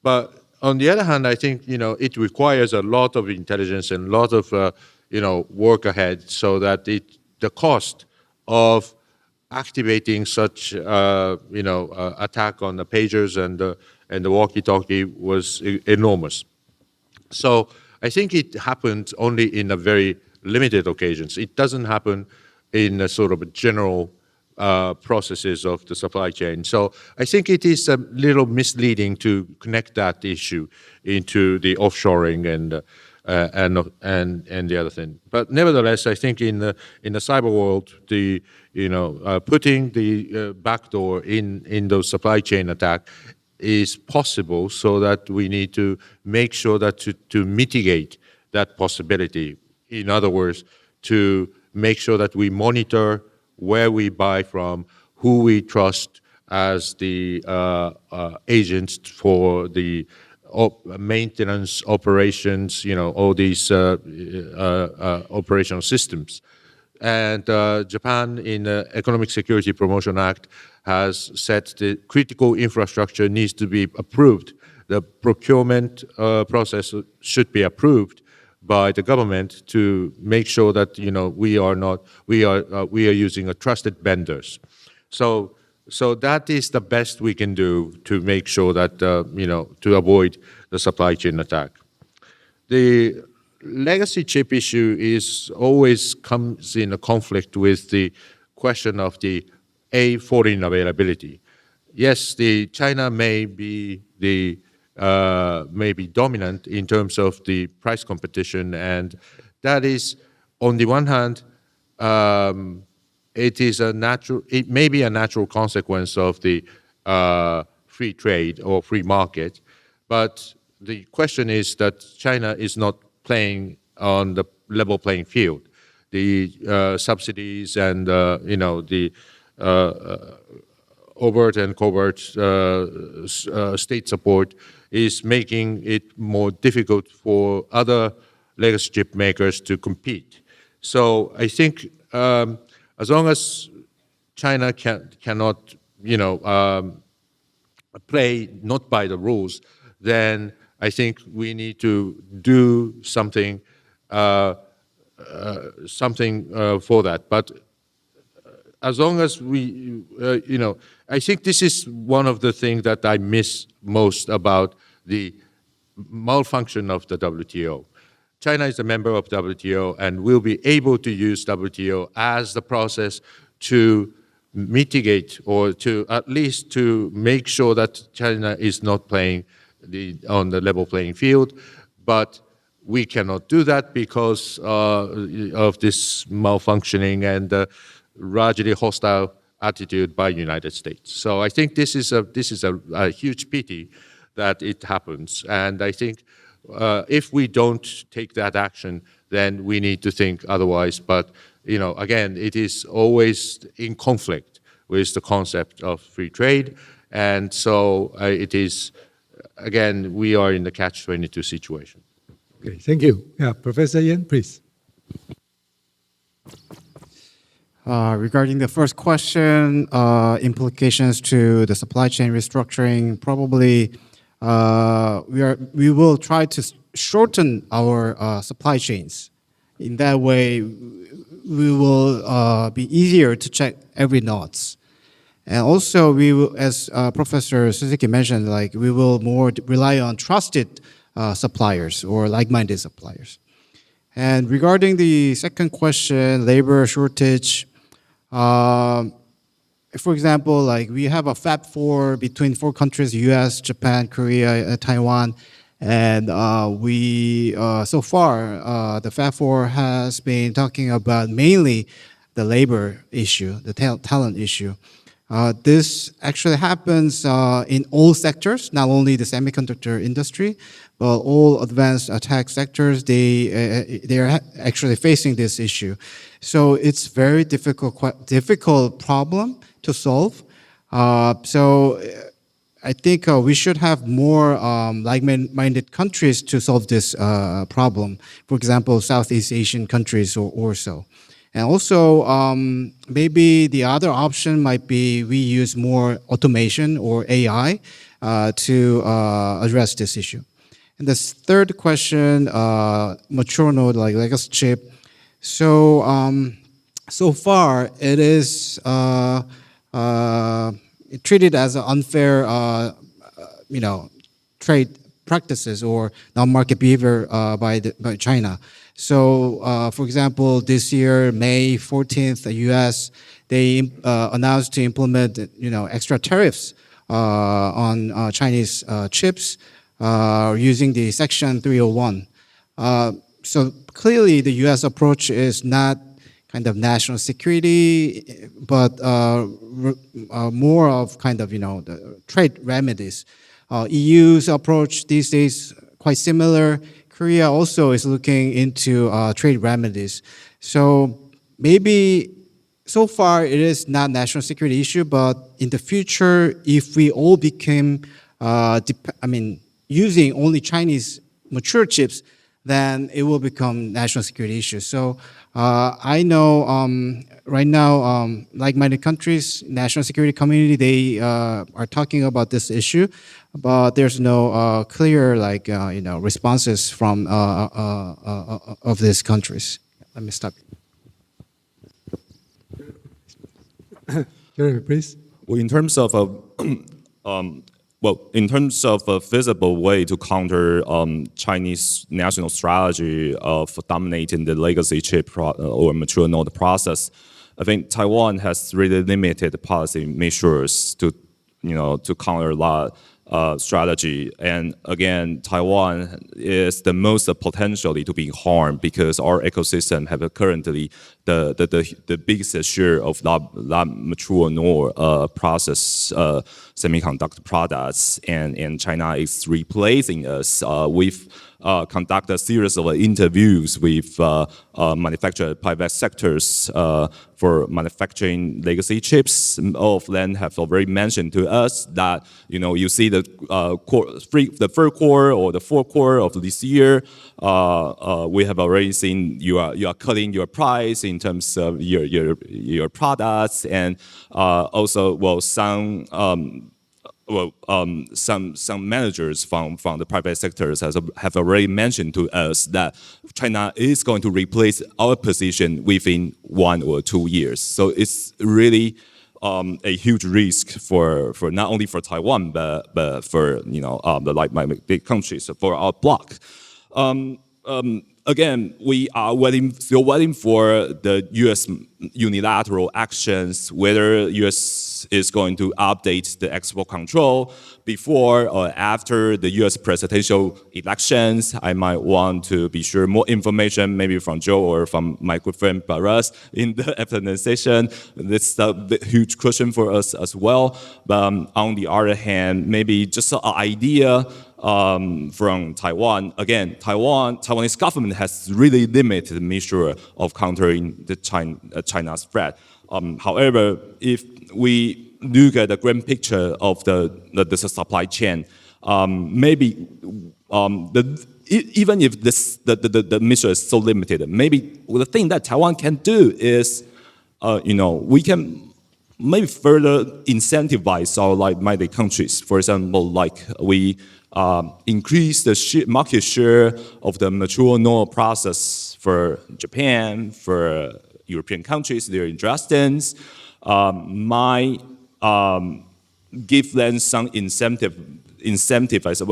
E: But on the other hand, I think it requires a lot of intelligence and a lot of work ahead, so that the cost of activating such attack on the pagers and the walkie-talkie was enormous. So I think it happened only in a very limited occasions. It doesn't happen in a sort of a general processes of the supply chain. So I think it is a little misleading to connect that issue into the offshoring and and the other thing. But nevertheless, I think in the cyber world, putting the backdoor in those supply chain attack is possible, so that we need to make sure that to mitigate that possibility. In other words, to make sure that we monitor where we buy from, who we trust as the agents for the maintenance operations, all these operational systems. And Japan, in the Economic Security Promotion Act, has said the critical infrastructure needs to be approved. The procurement process should be approved by the government to make sure that we are using a trusted vendors. So that is the best we can do to make sure that to avoid the supply chain attack. The legacy chip issue always comes in a conflict with the question of the foreign availability. Yes, China may be dominant in terms of the price competition, and that is, on the one hand, it may be a natural consequence of the free trade or free market, but the question is that China is not playing on the level playing field. The subsidies and the overt and covert state support is making it more difficult for other legacy chip makers to compete. So I think as long as China cannot, play not by the rules, then I think we need to do something for that. But as long as we, I think this is one of the things that I miss most about the malfunction of the WTO. China is a member of WTO and will be able to use WTO as the process to mitigate, or to at least to make sure that China is not playing on the level playing field. But we cannot do that because of this malfunctioning and largely hostile attitude by the United States. So I think this is a huge pity that it happens. And I think if we don't take that action, then we need to think otherwise. But again, it is always in conflict with the concept of free trade. And so it is, again, we are in the catch-22 situation.
B: Okay, thank you. Yeah, Professor Yan, please.
F: Regarding the first question, implications to the supply chain restructuring, probably we will try to shorten our supply chains. In that way, we will be easier to check every nodes. And also, we will, as Professor Suzuki mentioned, we will more rely on trusted suppliers or like-minded suppliers. And regarding the second question, labor shortage, for example, we have a Fab 4 between 4 countries, US, Japan, Korea, Taiwan, and so far, the Fab 4 has been talking about mainly the labor issue, the talent issue. This actually happens in all sectors, not only the semiconductor industry, but all advanced tech sectors. They are actually facing this issue. So it's very difficult problem to solve. So I think we should have more like-minded countries to solve this problem. For example, Southeast Asian countries or so. And also, maybe the other option might be we use more automation or AI to address this issue. And the third question, mature node like legacy chip. So, so far it is treated as unfair, trade practices or non-market behavior by China. So, for example, this year, May 14th, the U.S., they announced to implement, extra tariffs on Chinese chips using the Section 301. So clearly, the U.S. approach is not kind of national security, but more of kind of the trade remedies. EU's approach these days quite similar. Korea also is looking into trade remedies. So maybe so far it is not national security issue, but in the future, if we all became, using only Chinese mature chips, then it will become national security issue. So I know right now, like-minded countries, national security community, they are talking about this issue, but there's no clear responses from of these countries. Let me stop.
B: Jeremy, please.
G: Well, in terms of a feasible way to counter Chinese national strategy of dominating the legacy chip or mature node process, I think Taiwan has really limited policy measures to counter that strategy. And again, Taiwan is the most potentially to be harmed because our ecosystem have currently the biggest share of that mature node process semiconductor products, and China is replacing us. We've conducted a series of interviews with manufacturer private sectors for manufacturing legacy chips. All of them have already mentioned to us that you see the third quarter or the fourth quarter of this year, we have already seen you are cutting your price in terms of your products, and also some managers from the private sectors have already mentioned to us that China is going to replace our position within 1 or 2 years. So it's really a huge risk for not only for Taiwan but for the like-minded countries, for our bloc. Again, we are still waiting for the U.S. unilateral actions, whether U.S. is going to update the export control before or after the U.S. presidential elections. I might want to be sure more information, maybe from Joe or from my good friend Baras in the afternoon session. That's a huge question for us as well. But on the other hand, maybe just an idea from Taiwan. Again, Taiwanese government has really limited measure of countering the China's threat. However, if we look at the grand picture of the supply chain, maybe even if the measure is so limited, maybe the thing that Taiwan can do is, we can maybe further incentivize our like-minded countries. For example, like we increase the market share of the mature node process for Japan, for European countries, their interests, might give them some incentive,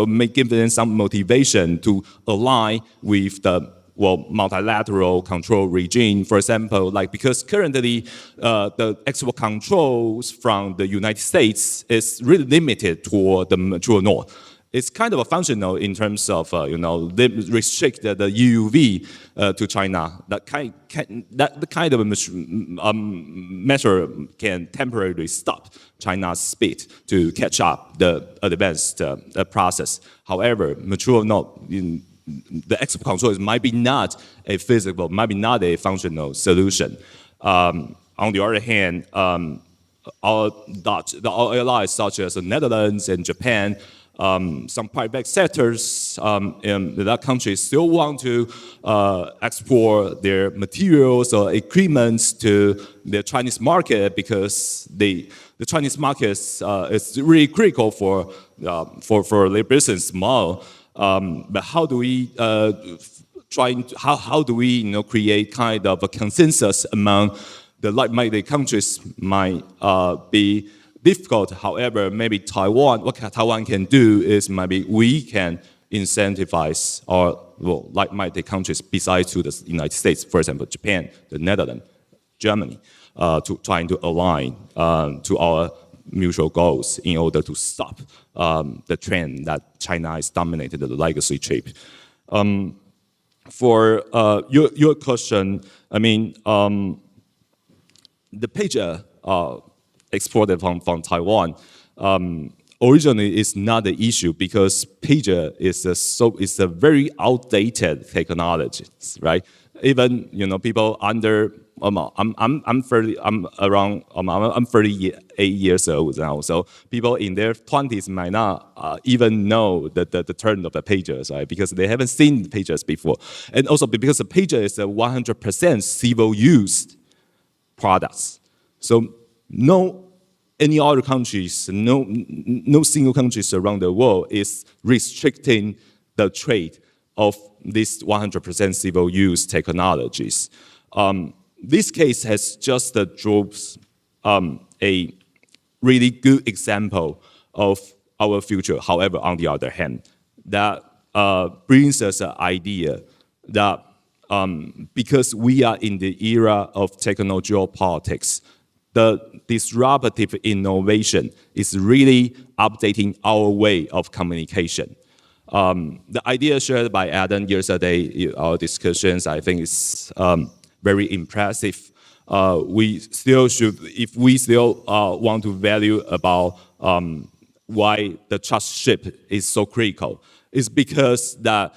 G: may give them some motivation to align with the multilateral control regime. For example, because currently the export controls from the United States is really limited toward the mature node. It's kind of a functional in terms of restrict the EUV to China. That kind of a measure can temporarily stop China's speed to catch up the advanced process. However, mature node, the export control might be not a feasible, might be not a functional solution. On the other hand, our allies such as the Netherlands and Japan, some private sectors in that country still want to export their materials or equipment to the Chinese market because the Chinese market is really critical for their business model. But how do we how do we create kind of a consensus among the like-minded countries might be difficult. However, maybe what Taiwan can do is maybe we can incentivize our like-minded countries besides to the United States, for example, Japan, the Netherlands, Germany, to trying to align to our mutual goals in order to stop the trend that China is dominated the legacy chip. for your question, I mean, the pager exported from Taiwan originally is not the issue because pager is a very outdated technology, right? Even people under I'm 38 years old now, so people in their 20s might not even know the term of the pagers, right? Because they haven't seen pagers before, and also because the pager is a 100% civil use products. So any other countries, no single countries around the world is restricting the trade of these 100% civil use technologies. This case has just dropped a really good example of our future. However, on the other hand, that brings us an idea that because we are in the era of techno-geopolitics, the disruptive innovation is really updating our way of communication. The idea shared by Adam yesterday, our discussions, I think is very impressive. We still should, if we still want to value about why the trustship is so critical, it's because that,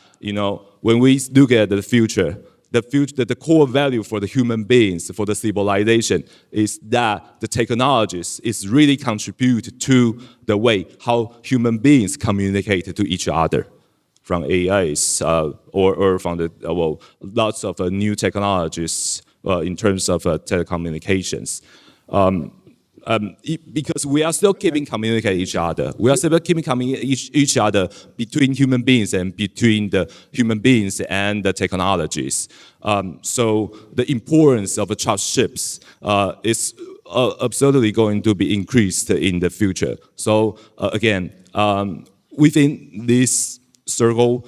G: when we look at the future, the core value for the human beings, for the civilization, is that the technologies is really contribute to the way how human beings communicate to each other, from AIs or from the lots of new technologies in terms of telecommunications. Because we are still keeping communicate each other. We are still keeping communicating each other between human beings and between the human beings and the technologies. So the importance of trustships is absolutely going to be increased in the future. So again, within this circle,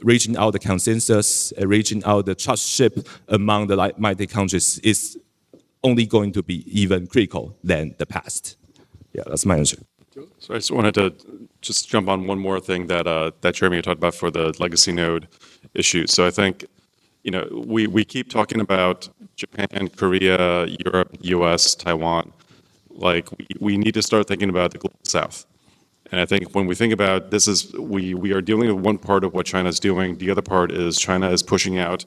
G: reaching out the consensus, reaching out the trustship among the like-minded countries is only going to be even critical than the past. Yeah, that's my answer.
C: So I just wanted to jump on one more thing that Jeremy talked about for the legacy node issue. So I think, we keep talking about Japan, Korea, Europe, US, Taiwan. Like we need to start thinking about the global South. And I think when we think about this we are dealing with one part of what China is doing. The other part is China is pushing out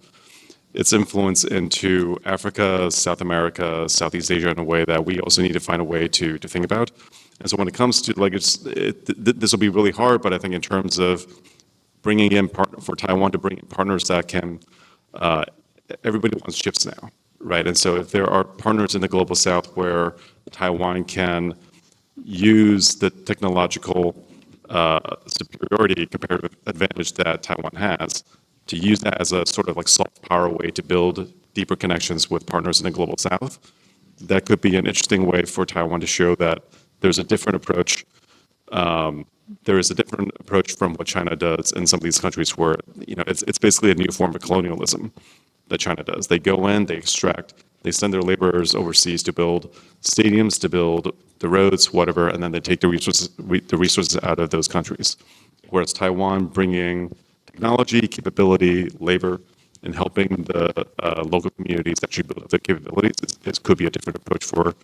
C: its influence into Africa, South America, Southeast Asia in a way that we also need to find a way to think about. And so when it comes to this will be really hard, but I think in terms of bringing in for Taiwan to bring in partners that can, everybody wants chips now, right? And so if there are partners in the global South where Taiwan can use the technological superiority, comparative advantage that Taiwan has, to use that as a sort of soft power way to build deeper connections with partners in the global South, that could be an interesting way for Taiwan to show that there's a different approach. There is a different approach from what China does in some of these countries where, it's basically a new form of colonialism that China does. They go in, they extract, they send their laborers overseas to build stadiums, to build the roads, whatever, and then they take the resources out of those countries. Whereas Taiwan bringing technology, capability, labor, and helping the local communities actually build up their capabilities, it could be a different approach for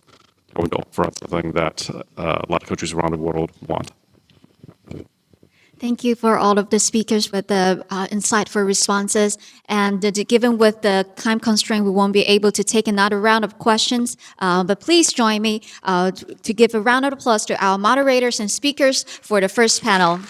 C: Taiwan to offer something that a lot of countries around the world want.
A: Thank you for all of the speakers with the insightful responses. And given with the time constraint, we won't be able to take another round of questions. But please join me to give a round of applause to our moderators and speakers for the first panel.